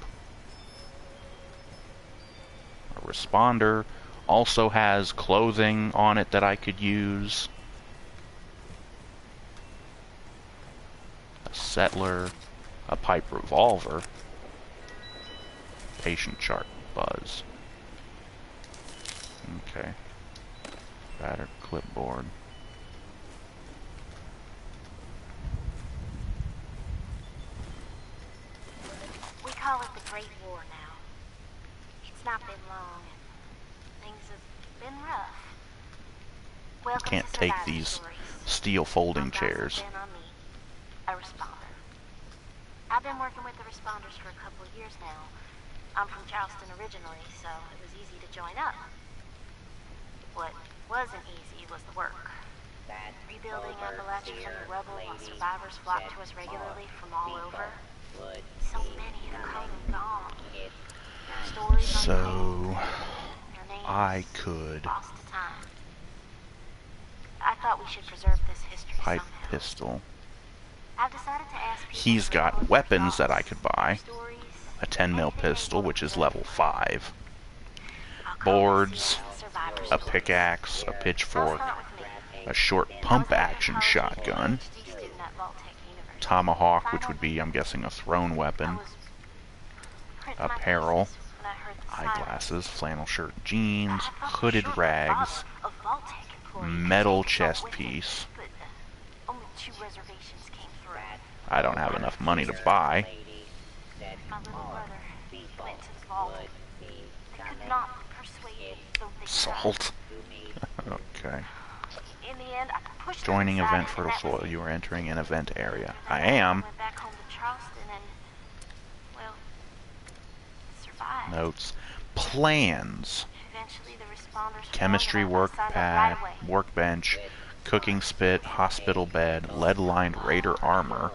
A responder also has clothing on it that I could use. A settler, a pipe revolver, patient chart buzz. Okay. Battered clipboard. We call it the Great War now. It's not been long, and things have been rough. Welcome Can't to take Survivor these Stories. steel folding I'm chairs. Ben on me, a responder. I've been working with the responders for a couple of years now. I'm from Charleston originally, so it was easy to join up. What wasn't easy was the work. Rebuilding Apalachia from the rubble while survivors flock to us regularly from all over. So many have come and gone. Stories So untold. Their names I could lost to time. I thought we should preserve this history pipe somehow. pistol. I've decided to ask people He's to got record their weapons that thoughts, I could buy. stories, A 10 mil anything they pistol, want which to is know. level 5. I'll call Boards, this series Survivor a Stories. pickaxe, a I'll pitchfork, start with me. a short pump action shotgun, tomahawk, which would be, I'm guessing, a thrown weapon, apparel, eyeglasses, flannel shirt, jeans, hooded rags, metal chest piece. I don't have enough money to buy. My little brother went to the vault. They could not persuade me, though they Salt. Okay. in the end, I pushed them Joining aside, event and fertile that was soil. it. You are entering an event area. And I then am. went back home to Charleston and, well, survived. Notes. Plans. Eventually, the responders found Chemistry and I signed up right away. workbench, cooking spit, hospital bed, lead-lined Raider armor.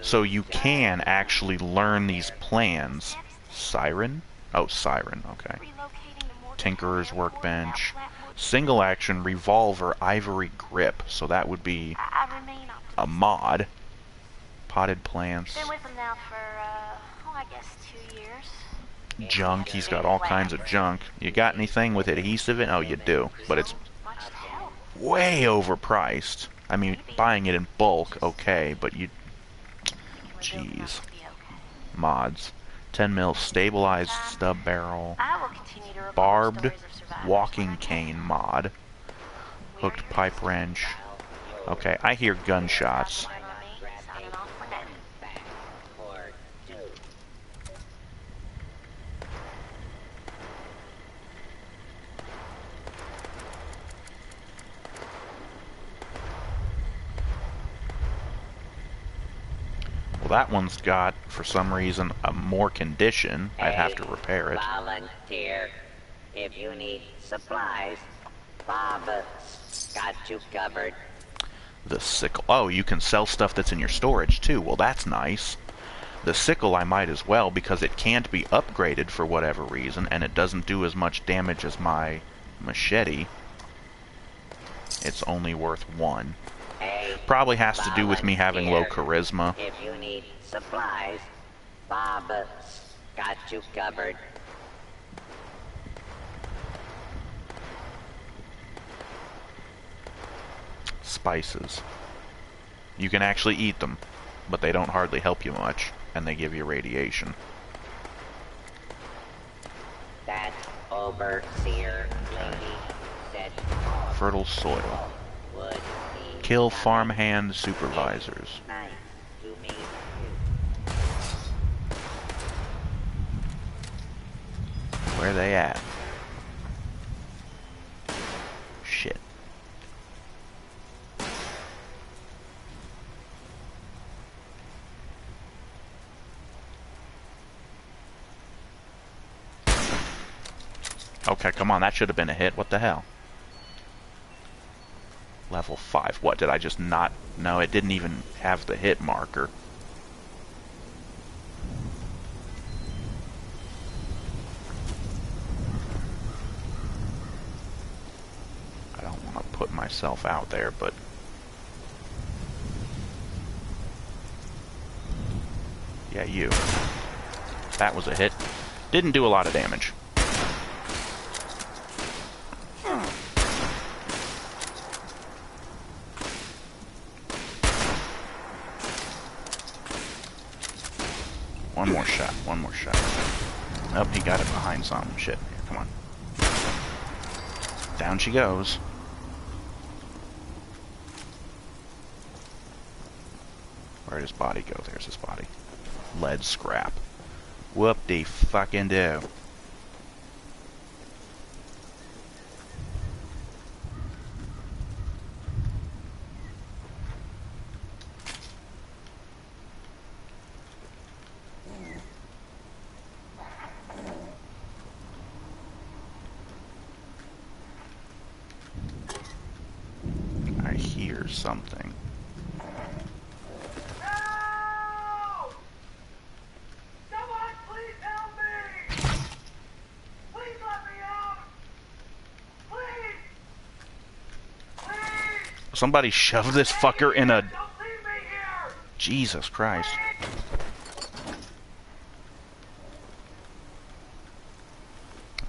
So you can actually learn these plans. Siren? Oh, Siren, okay. Relocating to more Tinkerer's airport, workbench. now Flatwood. Single action revolver ivory grip. So that would be I remain optimistic. a mod. Potted plants. Been with them now for, I guess 2 years. Junk. He's got all kinds of junk. You got anything with adhesive in? Oh, you do. But it's Much to help. way overpriced. I mean, buying it in bulk, okay, but you... Jeez. Mods. 10 mil stabilized stub barrel. I will continue to report Barbed stories of survivors walking when I cane can. mod. Hooked pipe wrench. Okay, I hear gunshots. Signing off for now. Well, that one's got, for some reason, a more condition. I'd have to repair it. Volunteer. If you need supplies, Bob's got you covered. The sickle. Oh, you can sell stuff that's in your storage, too. Well, that's nice. The sickle I might as well, because it can't be upgraded for whatever reason, and it doesn't do as much damage as my machete. It's only worth 1. Hey, Probably has to do with me having low charisma. if you need supplies, Bob's got you covered. Spices. You can actually eat them, but they don't hardly help you much, and they give you radiation. That overseer lady said Fertile soil. would be Kill farmhand supervisors. nice to me. Where they at? Shit. Okay, come on, that should have been a hit. What the hell? Level 5. What, did I just not... No, it didn't even have the hit marker. I don't want to put myself out there, but... Yeah, you. That was a hit. Didn't do a lot of damage. One more shot. One more shot. Nope, he got it behind some shit. Here, come on. Down she goes. Where'd his body go? There's his body. Lead scrap. Whoop-de-fucking-do. I hear something. Help! Someone please help me! Please let me out! Please! Please! Somebody shove this fucker in a... Don't leave me here! Jesus Christ.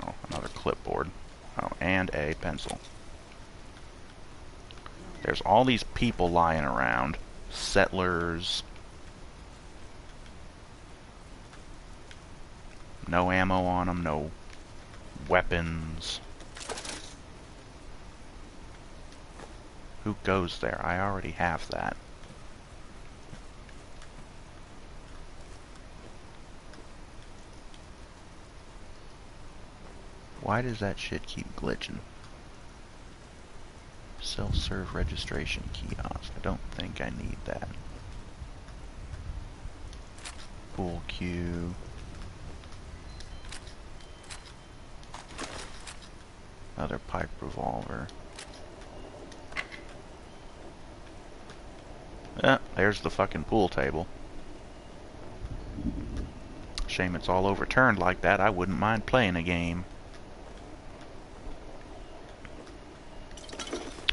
Oh, another clipboard. Oh, and a pencil. There's all these people lying around. Settlers. No ammo on them, no weapons. Who goes there? I already have that. Why does that shit keep glitching? Self-serve registration kiosk. I don't think I need that. Pool cue. Another pipe revolver. There's the fucking pool table. Shame it's all overturned like that. I wouldn't mind playing a game.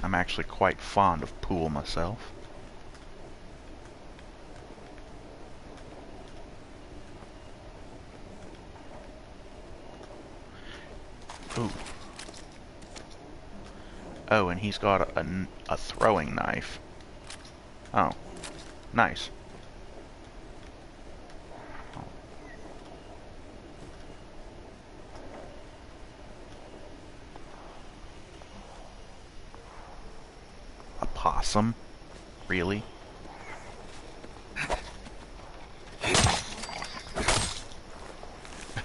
I'm actually quite fond of pool myself. Ooh. Oh, and he's got a throwing knife. Oh, nice. Oh. A possum? Really?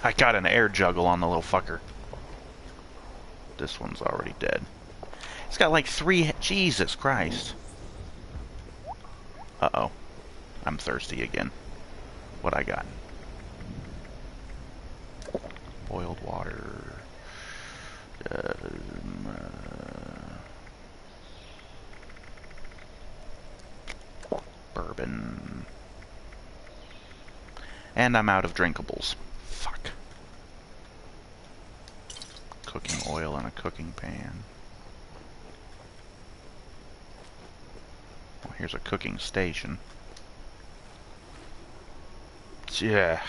I got an air juggle on the little fucker. This one's already dead. It's got like 3... Jesus Christ. Uh-oh. I'm thirsty again. What I got? Boiled water. Bourbon. And I'm out of drinkables. Fuck. Cooking oil in a cooking pan. Well, here's a cooking station. Yeah.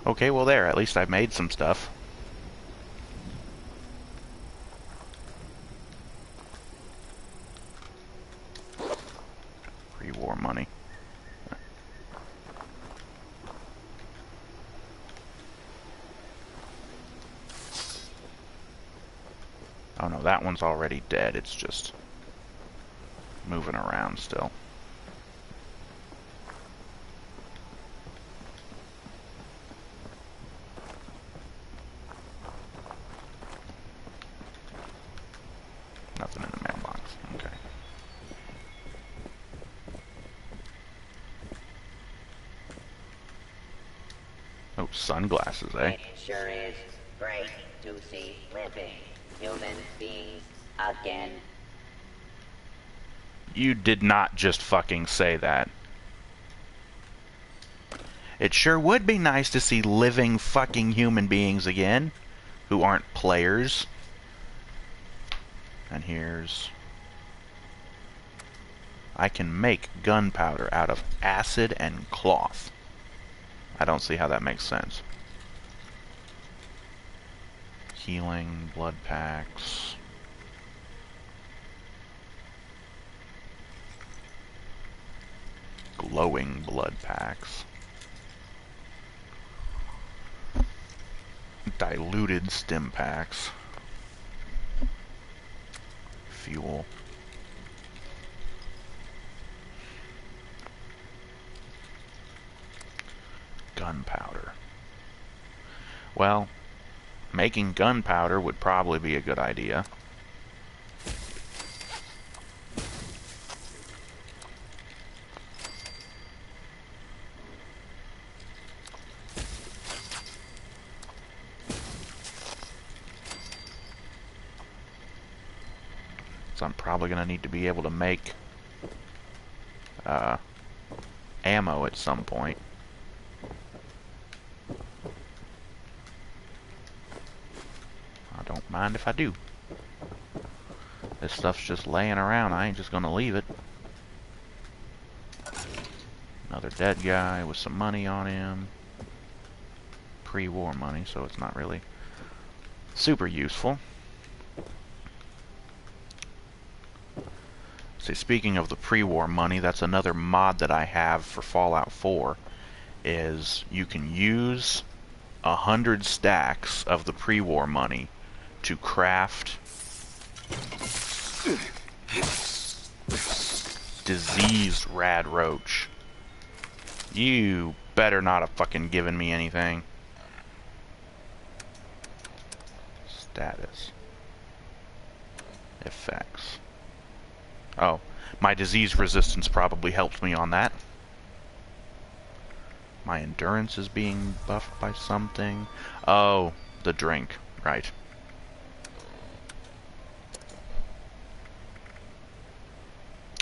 Okay, well there, at least I've made some stuff. Pre-war money. Oh no, that one's already dead. It's just moving around still. Nothing in the mailbox. Okay. Oh, sunglasses, eh? It sure is great to see living human beings again. You did not just fucking say that. It sure would be nice to see living fucking human beings again, who aren't players. And here's... I can make gunpowder out of acid and cloth. I don't see how that makes sense. Healing, blood packs... glowing blood packs. Diluted stim packs. Fuel. Gunpowder. Well, making gunpowder would probably be a good idea. So I'm probably going to need to be able to make ammo at some point. I don't mind if I do. This stuff's just laying around. I ain't just going to leave it. Another dead guy with some money on him. Pre-war money, so it's not really super useful. See, speaking of the pre-war money, that's another mod that I have for Fallout 4, is you can use 100 stacks of the pre-war money to craft diseased rad roach. You better not have fucking given me anything. Status. Effects. Oh, my disease resistance probably helped me on that. My endurance is being buffed by something. Oh, the drink. Right.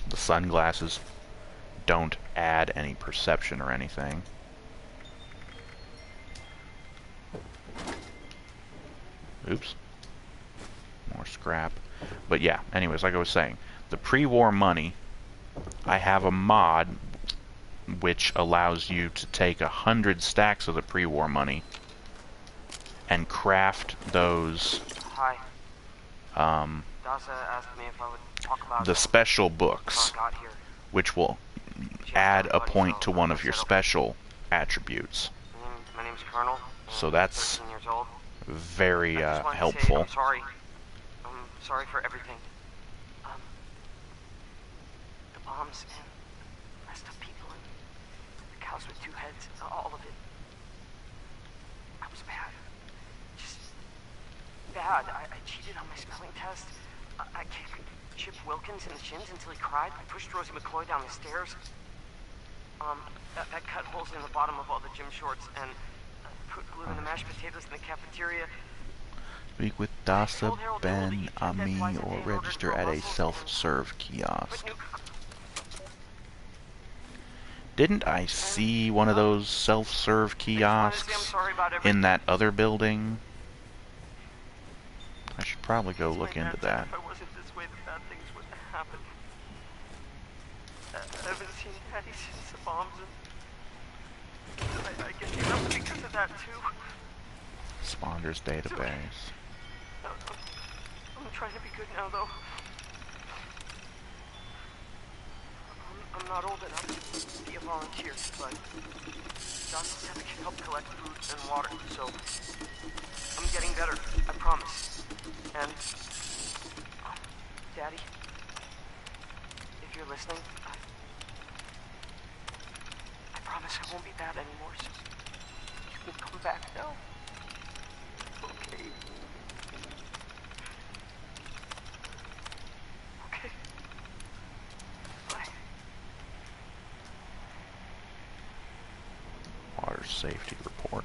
The sunglasses don't add any perception or anything. Oops. More scrap. But yeah, anyways, like I was saying, the pre-war money, I have a mod which allows you to take 100 stacks of the pre-war money and craft those Hi. Dasa asked me if I would talk about the special books, how I got here. which will add a point to one of your special attributes. My name's Colonel. So that's 13 years old. very I just wanted to say helpful. I'm sorry. I'm sorry for everything. The bombs and messed up people and the cows with two heads, all of it. I was bad. Just bad. I cheated on my spelling test. I kicked Chip Wilkins in the shins until he cried. I pushed Rosie McCoy down the stairs. That cut holes in the bottom of all the gym shorts and put glue in the mashed potatoes in the cafeteria. Speak with Dasa, Ben, Ami, or register at a self-serve kiosk. Didn't I see one of those self-serve kiosks in that other building? I should probably go look into that. If I wasn't this way, the bad things wouldn't happen. I haven't seen Daddy since the bombs, and I guess you know because of that too. Spawners database. I'm trying to be good now, though. I'm not old enough to be a volunteer, but John said I can help collect food and water, so I'm getting better, I promise. And No. Okay. Okay. Fine. Water safety report.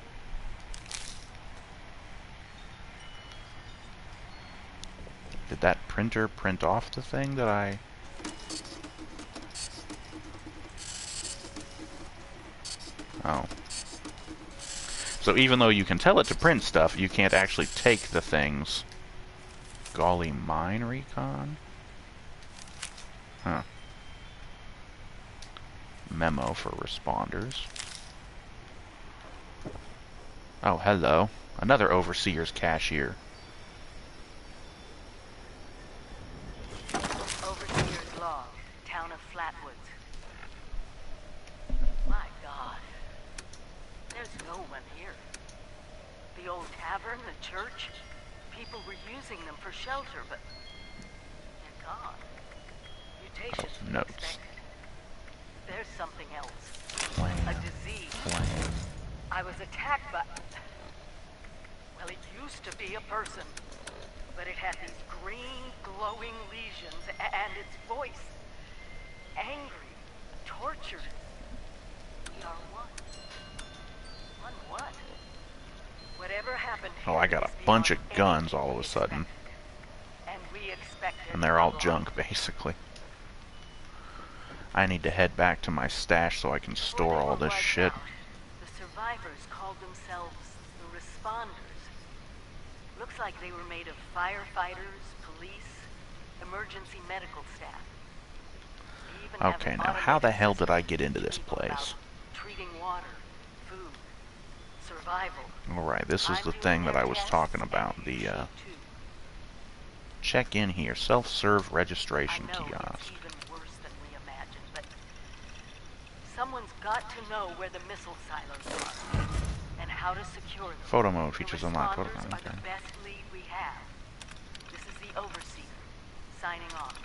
Did that printer print off the thing that I... Oh. So even though you can tell it to print stuff, you can't actually take the things. Golly mine recon? Huh. Memo for responders. Oh, hello. Another overseer's cashier. Overseer's log, town of Flatwoods. My God. There's no one here. The old tavern, the church, people were using them for shelter, but they're gone. Mutations we Notes. expected. There's something else. Plan. A disease. Plan. I was attacked by... Well, it used to be a person, but it had these green, glowing lesions, and its voice. Angry, tortured. We are one. One what? Whatever happened Oh, here I got is a bunch of beyond guns anything all of we a sudden. expected. And we expected And they're all a lot. junk, basically. I need to head back to my stash so I can Before store they all were this wiped shit. out, the survivors called themselves the Responders. Looks like they were made of firefighters, police, emergency medical staff. They even have Okay, an now how the automated hell did I system get into to this teach people about place? treating water, food, survival. Alright, this is I'm the doing thing that their I was tests, talking and about. you The, should too. check in here. Self-serve I registration know it's kiosk. even worse than we imagined, but someone's got to know where the missile silos are and how to secure them. Photo mode The features unlocked. Photo responders mode, are okay. the best lead we have. This is the Overseer, signing off.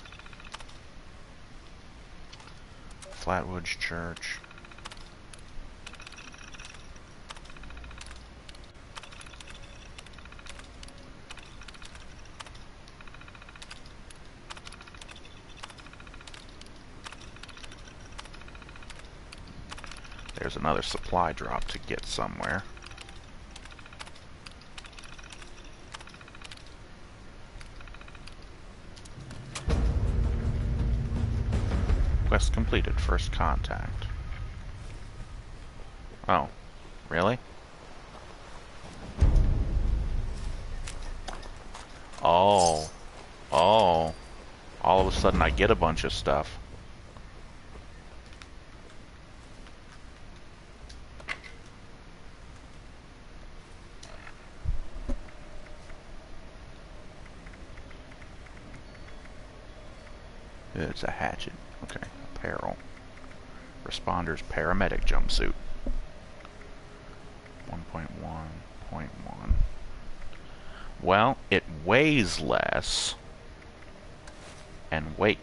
Flatwoods Church. There's another supply drop to get somewhere. Quest completed. First contact. Oh, really? Oh. Oh. All of a sudden I get a bunch of stuff. It's a hatchet. Okay. Apparel. Responders paramedic jumpsuit. 1.1.1. Well, it weighs less. And wait.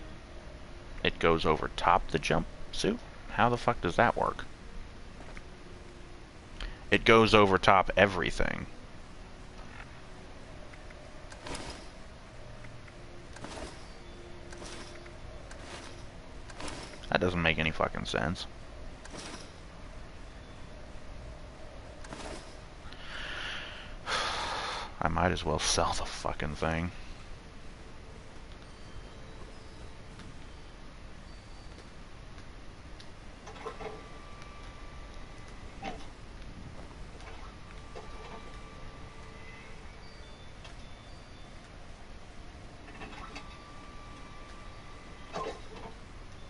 It goes over top the jumpsuit? How the fuck does that work? It goes over top everything. That doesn't make any fucking sense. I might as well sell the fucking thing.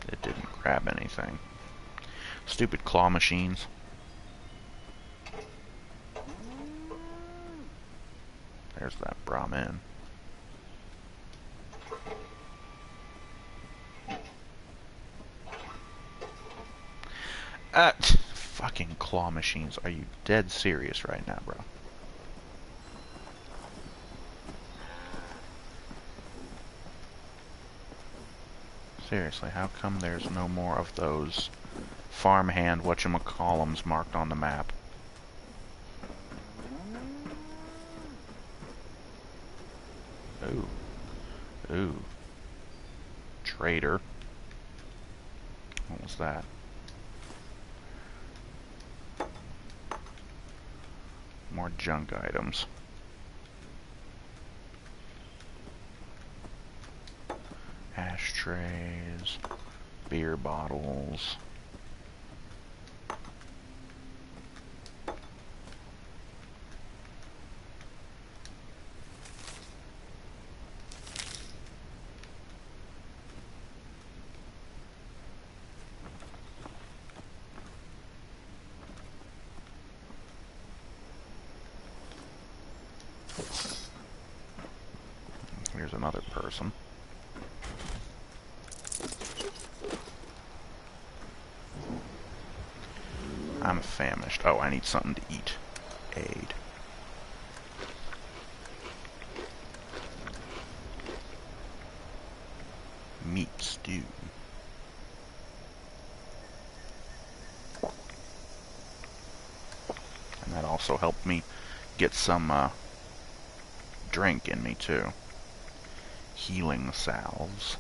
It didn't grab anything. Stupid claw machines. There's that Brahmin. Fucking claw machines. Are you dead serious right now, bro? Seriously, how come there's no more of those farmhand whatchamacallums marked on the map? Ooh. Ooh. Trader. What was that? More junk items. Ashtrays. Beer bottles. Here's another person. I'm famished. Oh, I need something to eat. Aid. Meat stew. And that also helped me get some drink in me too. Healing salves.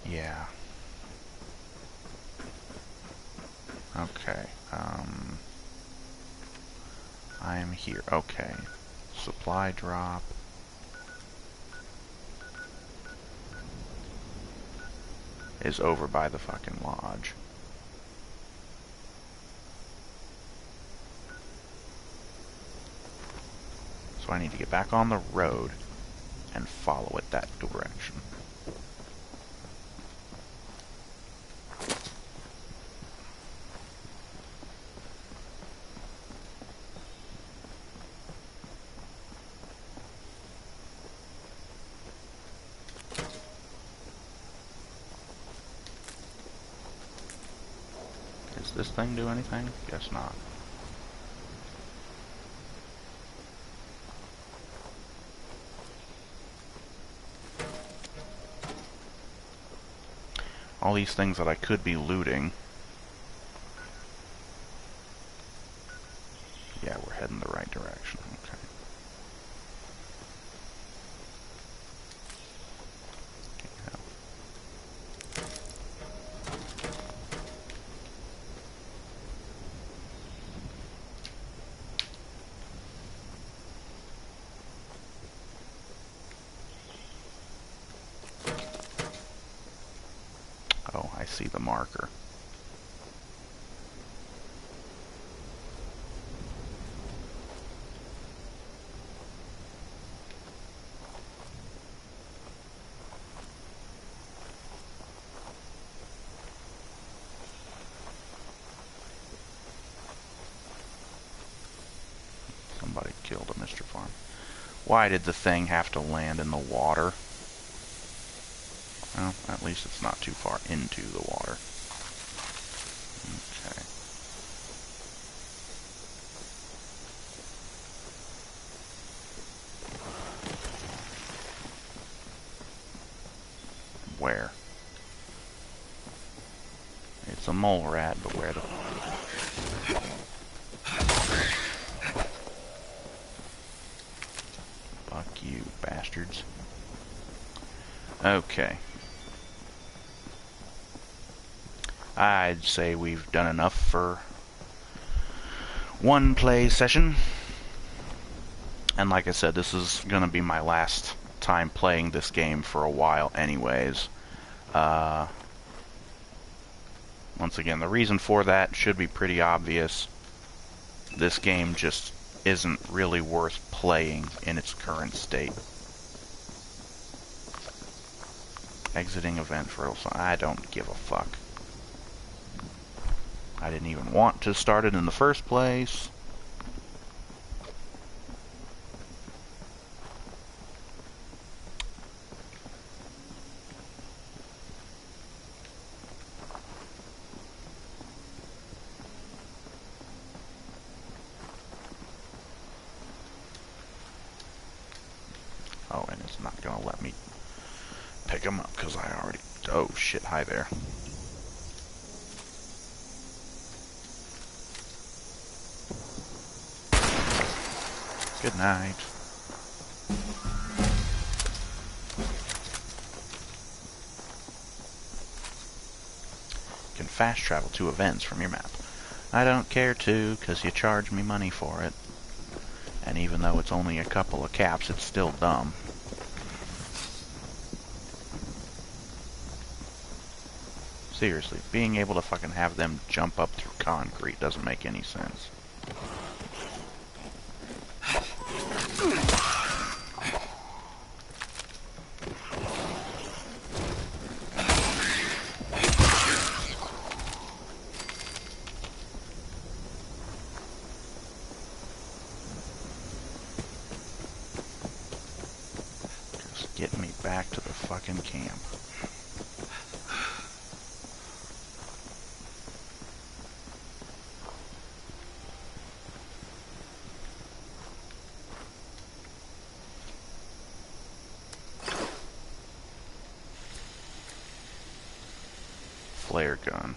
Yeah. Okay. I am here. Okay. Supply drop. Is over by the fucking lodge. So I need to get back on the road and follow it that direction. Does this thing do anything? Guess not. All these things that I could be looting. Yeah, we're heading the right direction. Okay. Oh, I see the marker. Somebody killed a Mr. Farm. Why did the thing have to land in the water? Well, at least it's not too far into the water. Okay. Where? It's a mole rat, but where the... Fuck you, bastards. Okay. I'd say we've done enough for one play session. And like I said, this is going to be my last time playing this game for a while anyways. Once again, the reason for that should be pretty obvious. This game just isn't really worth playing in its current state. Exiting event for... I don't give a fuck. I didn't even want to start it in the first place. Oh, and it's not gonna let me pick them up because I already... Oh shit, hi there. Good night. You can fast travel to events from your map. I don't care to, 'cause you charge me money for it. And even though it's only a couple of caps, it's still dumb. Seriously, being able to fucking have them jump up through concrete doesn't make any sense. Just get me back to the fucking camp. Flare gun.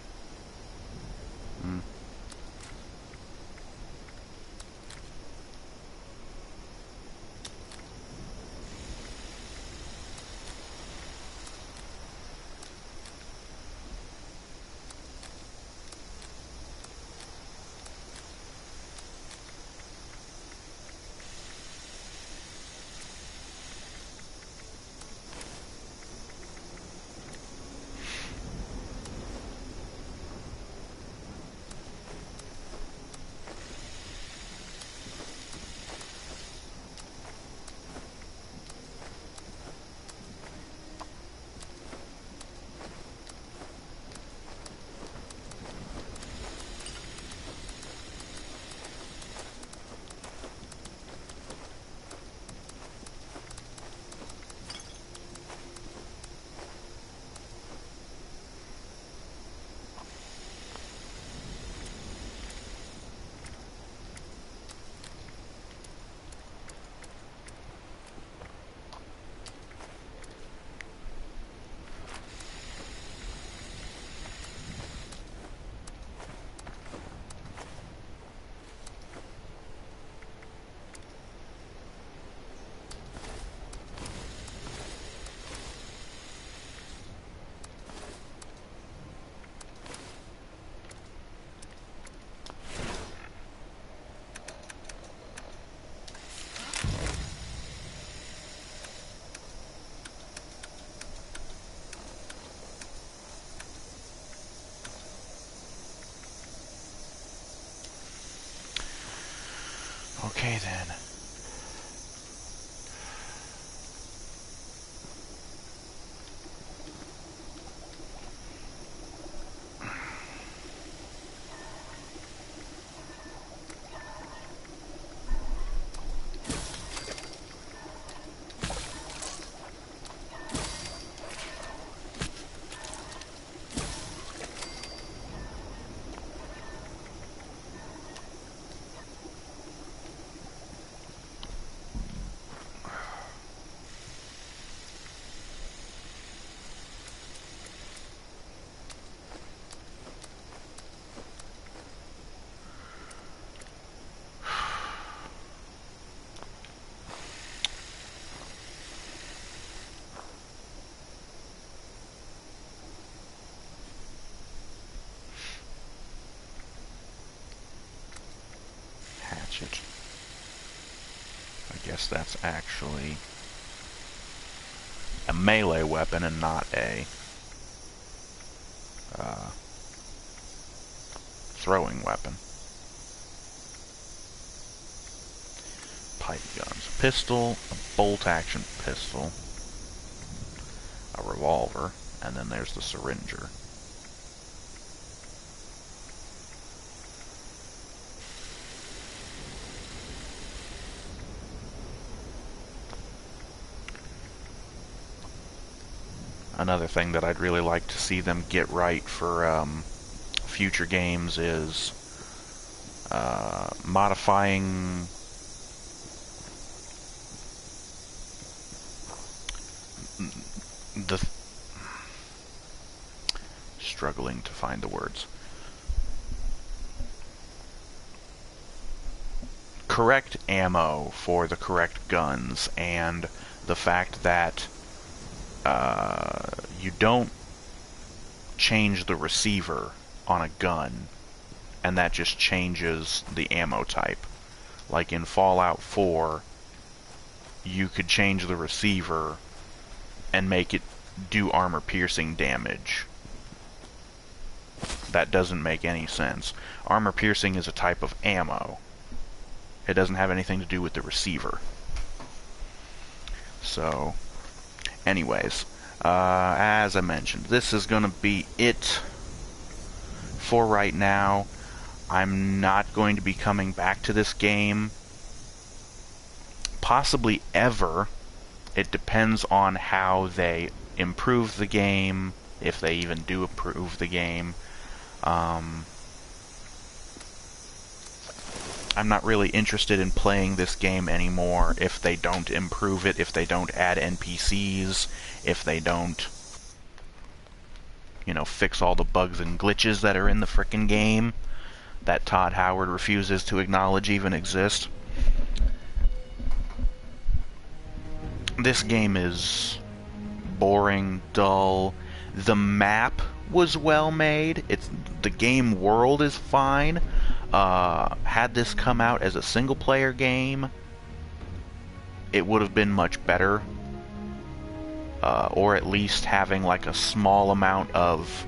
Okay then. Hatchet. I guess that's actually a melee weapon and not a throwing weapon. Pipe guns. A pistol, a bolt-action pistol, a revolver, and then there's the syringer. Another thing that I'd really like to see them get right for future games is modifying the... struggling to find the words. correct ammo for the correct guns, and the fact that you don't change the receiver on a gun, and that just changes the ammo type. Like in Fallout 4, you could change the receiver and make it do armor-piercing damage. That doesn't make any sense. Armor-piercing is a type of ammo. It doesn't have anything to do with the receiver. So, anyways, as I mentioned, this is going to be it for right now. I'm not going to be coming back to this game possibly ever. It depends on how they improve the game, if they even do improve the game. I'm not really interested in playing this game anymore if they don't improve it, if they don't add NPCs, if they don't, you know, fix all the bugs and glitches that are in the frickin' game that Todd Howard refuses to acknowledge even exist. This game is boring, dull. The map was well made. The game world is fine. Had this come out as a single-player game, it would have been much better. Or at least having like a small amount of,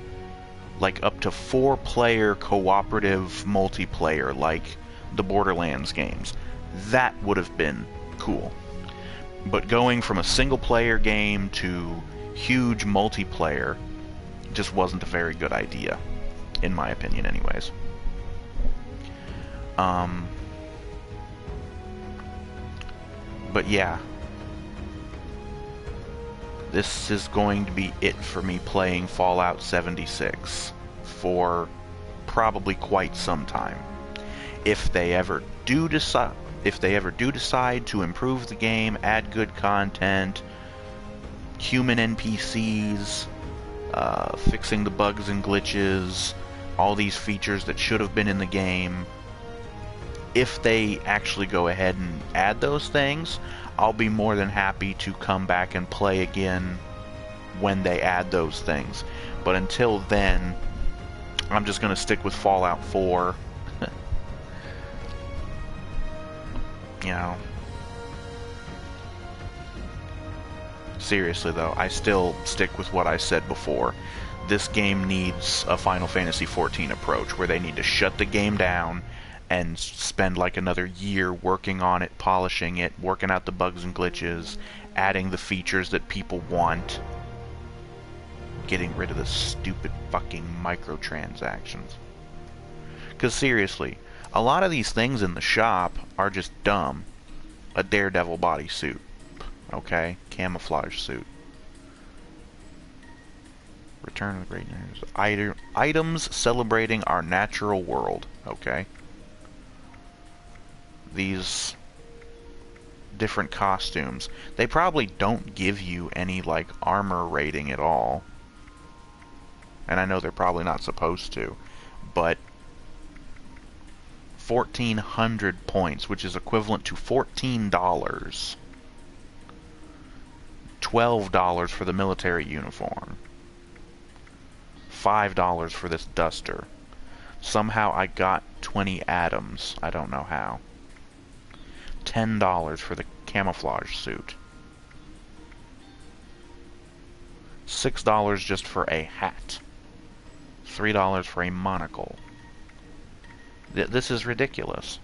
like up to 4-player cooperative multiplayer, like the Borderlands games. That would have been cool. But going from a single-player game to huge multiplayer just wasn't a very good idea, in my opinion anyways. But yeah, this is going to be it for me playing Fallout 76 for probably quite some time. If they ever do decide to improve the game, add good content, human NPCs, fixing the bugs and glitches, all these features that should have been in the game, if they actually go ahead and add those things, I'll be more than happy to come back and play again when they add those things. But until then, I'm just going to stick with Fallout 4. You know. Seriously though, I still stick with what I said before. This game needs a Final Fantasy XIV approach, where they need to shut the game down and spend like another year working on it, polishing it, working out the bugs and glitches, adding the features that people want, getting rid of the stupid fucking microtransactions. Because seriously, a lot of these things in the shop are just dumb. A Daredevil bodysuit, okay? Camouflage suit. Return of the Great News. Items celebrating our natural world, okay? These different costumes. They probably don't give you any, like, armor rating at all. And I know they're probably not supposed to. But 1,400 points, which is equivalent to $14. $12 for the military uniform. $5 for this duster. Somehow I got 20 atoms. I don't know how. $10 for the camouflage suit. $6 just for a hat. $3 for a monocle. This is ridiculous.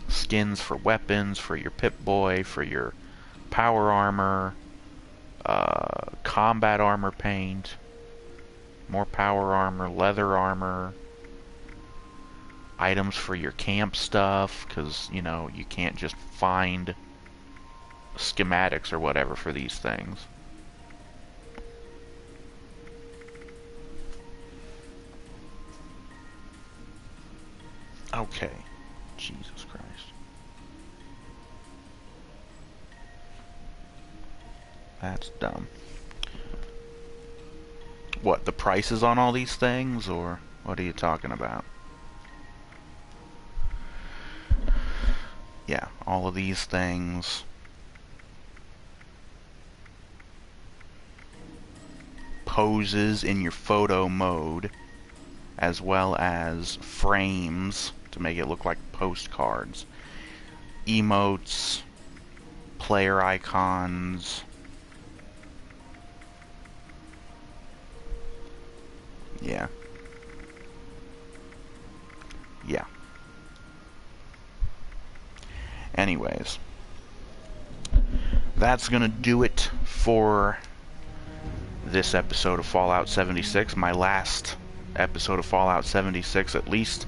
Skins for weapons, for your Pip-Boy, for your power armor, combat armor paint, more power armor, leather armor, items for your camp stuff, because, you know, you can't just find schematics or whatever for these things. Okay. Jesus Christ. That's dumb. What, the prices on all these things, or what are you talking about? yeah, all of these things. Poses in your photo mode, as well as frames to make it look like postcards. Emotes, player icons. Yeah. Yeah. Anyways, that's gonna do it for this episode of Fallout 76, my last episode of Fallout 76, at least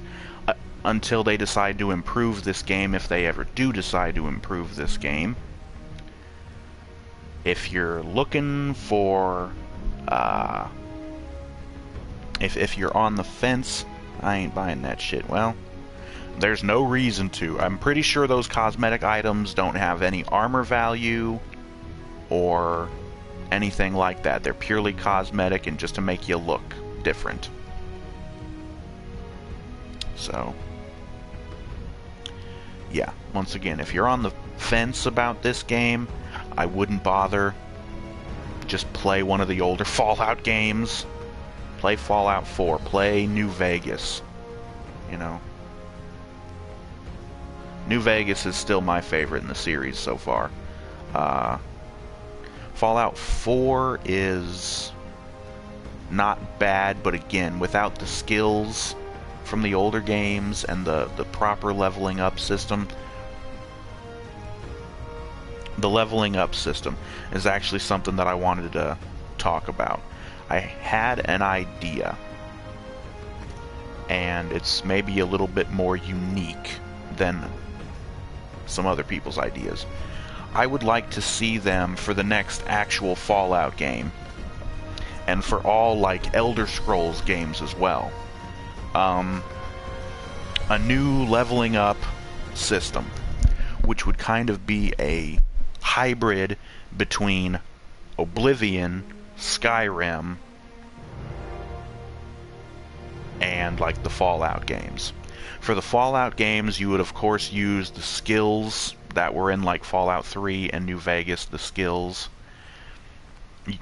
until they decide to improve this game, if they ever do decide to improve this game. If you're looking for, if you're on the fence, I ain't buying that shit. Well, there's no reason to. I'm pretty sure those cosmetic items don't have any armor value or anything like that. They're purely cosmetic and just to make you look different. So, yeah, once again, if you're on the fence about this game, I wouldn't bother. Just play one of the older Fallout games. Play Fallout 4. Play New Vegas. You know. New Vegas is still my favorite in the series so far. Fallout 4 is not bad, but again, without the skills from the older games and the proper leveling up system. The leveling up system is actually something that I wanted to talk about. I had an idea, and it's maybe a little bit more unique than some other people's ideas. I would like to see them for the next actual Fallout game, and for all like Elder Scrolls games as well. A new leveling up system, which would kind of be a hybrid between Oblivion, Skyrim, and like the Fallout games. For the Fallout games, you would of course use the skills that were in like Fallout 3 and New Vegas, the skills,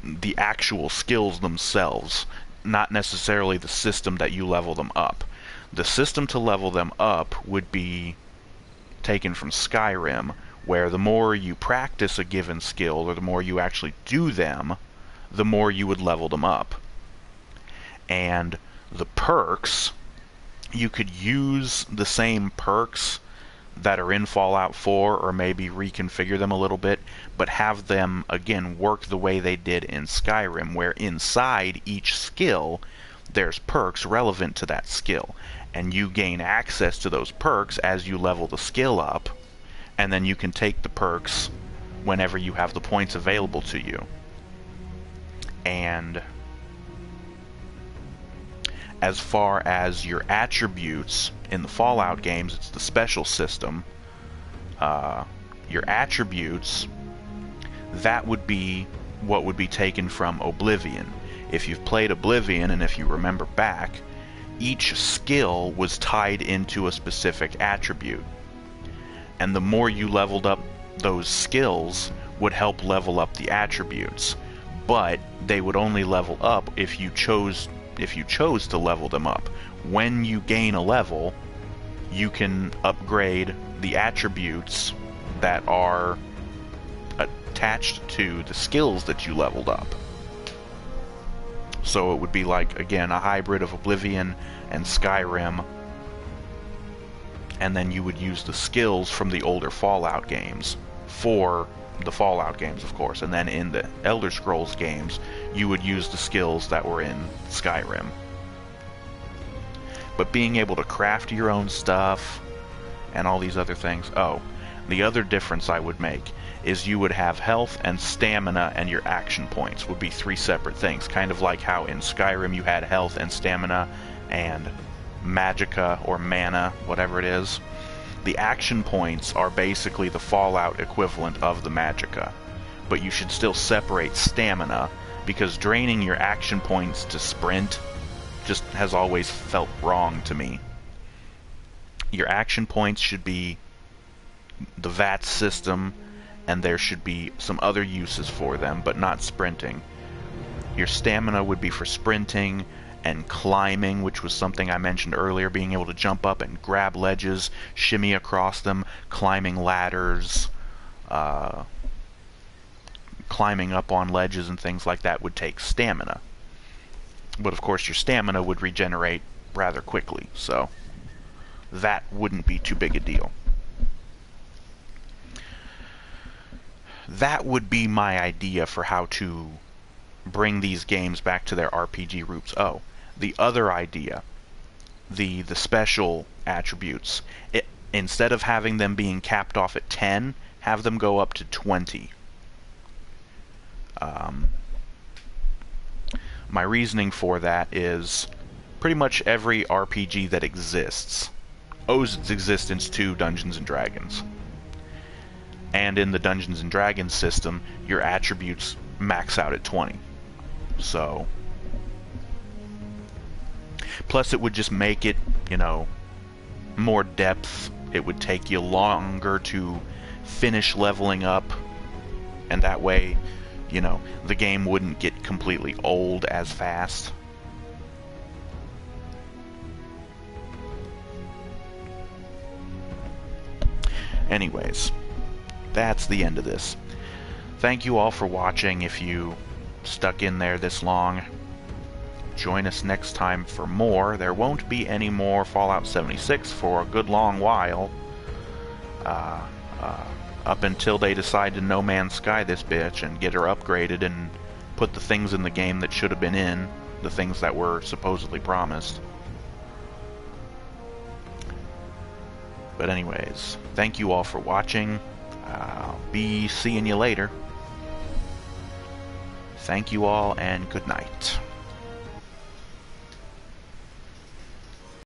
the actual skills themselves, not necessarily the system that you level them up. The system to level them up would be taken from Skyrim, where the more you practice a given skill, or the more you actually do them, the more you would level them up. And the perks, you could use the same perks that are in Fallout 4, or maybe reconfigure them a little bit, but have them, again, work the way they did in Skyrim, where inside each skill, there's perks relevant to that skill, and you gain access to those perks as you level the skill up, and then you can take the perks whenever you have the points available to you. And as far as your attributes in the Fallout games, it's the special system. Your attributes, that would be what would be taken from Oblivion. If you've played Oblivion, and if you remember back, each skill was tied into a specific attribute. And the more you leveled up those skills would help level up the attributes. But they would only level up if you chose to level them up. When you gain a level, you can upgrade the attributes that are attached to the skills that you leveled up. So it would be like, again, a hybrid of Oblivion and Skyrim, and then you would use the skills from the older Fallout games for the Fallout games, of course, and then in the Elder Scrolls games, you would use the skills that were in Skyrim. But being able to craft your own stuff and all these other things. Oh, the other difference I would make is you would have health and stamina, and your action points would be 3 separate things, kind of like how in Skyrim you had health and stamina and magicka or mana, whatever it is. The action points are basically the Fallout equivalent of the magicka, but you should still separate stamina, because draining your action points to sprint just has always felt wrong to me. Your action points should be the VAT system, and there should be some other uses for them, but not sprinting. Your stamina would be for sprinting and climbing, which was something I mentioned earlier, being able to jump up and grab ledges, shimmy across them, climbing ladders, climbing up on ledges and things like that would take stamina. But of course your stamina would regenerate rather quickly, so that wouldn't be too big a deal. That would be my idea for how to bring these games back to their RPG roots. Oh, the other idea, the special attributes, instead of having them being capped off at 10, have them go up to 20. My reasoning for that is pretty much every RPG that exists owes its existence to Dungeons & Dragons. And in the Dungeons & Dragons system, your attributes max out at 20. So, plus it would just make it, you know, more depth. It would take you longer to finish leveling up, and that way, you know, the game wouldn't get completely old as fast. Anyways, that's the end of this. Thank you all for watching. If you stuck in there this long, join us next time for more. There won't be any more Fallout 76 for a good long while. Up until they decide to No Man's Sky this bitch and get her upgraded and put the things in the game that should have been in, the things that were supposedly promised. But anyways, thank you all for watching. I'll be seeing you later. Thank you all, and good night.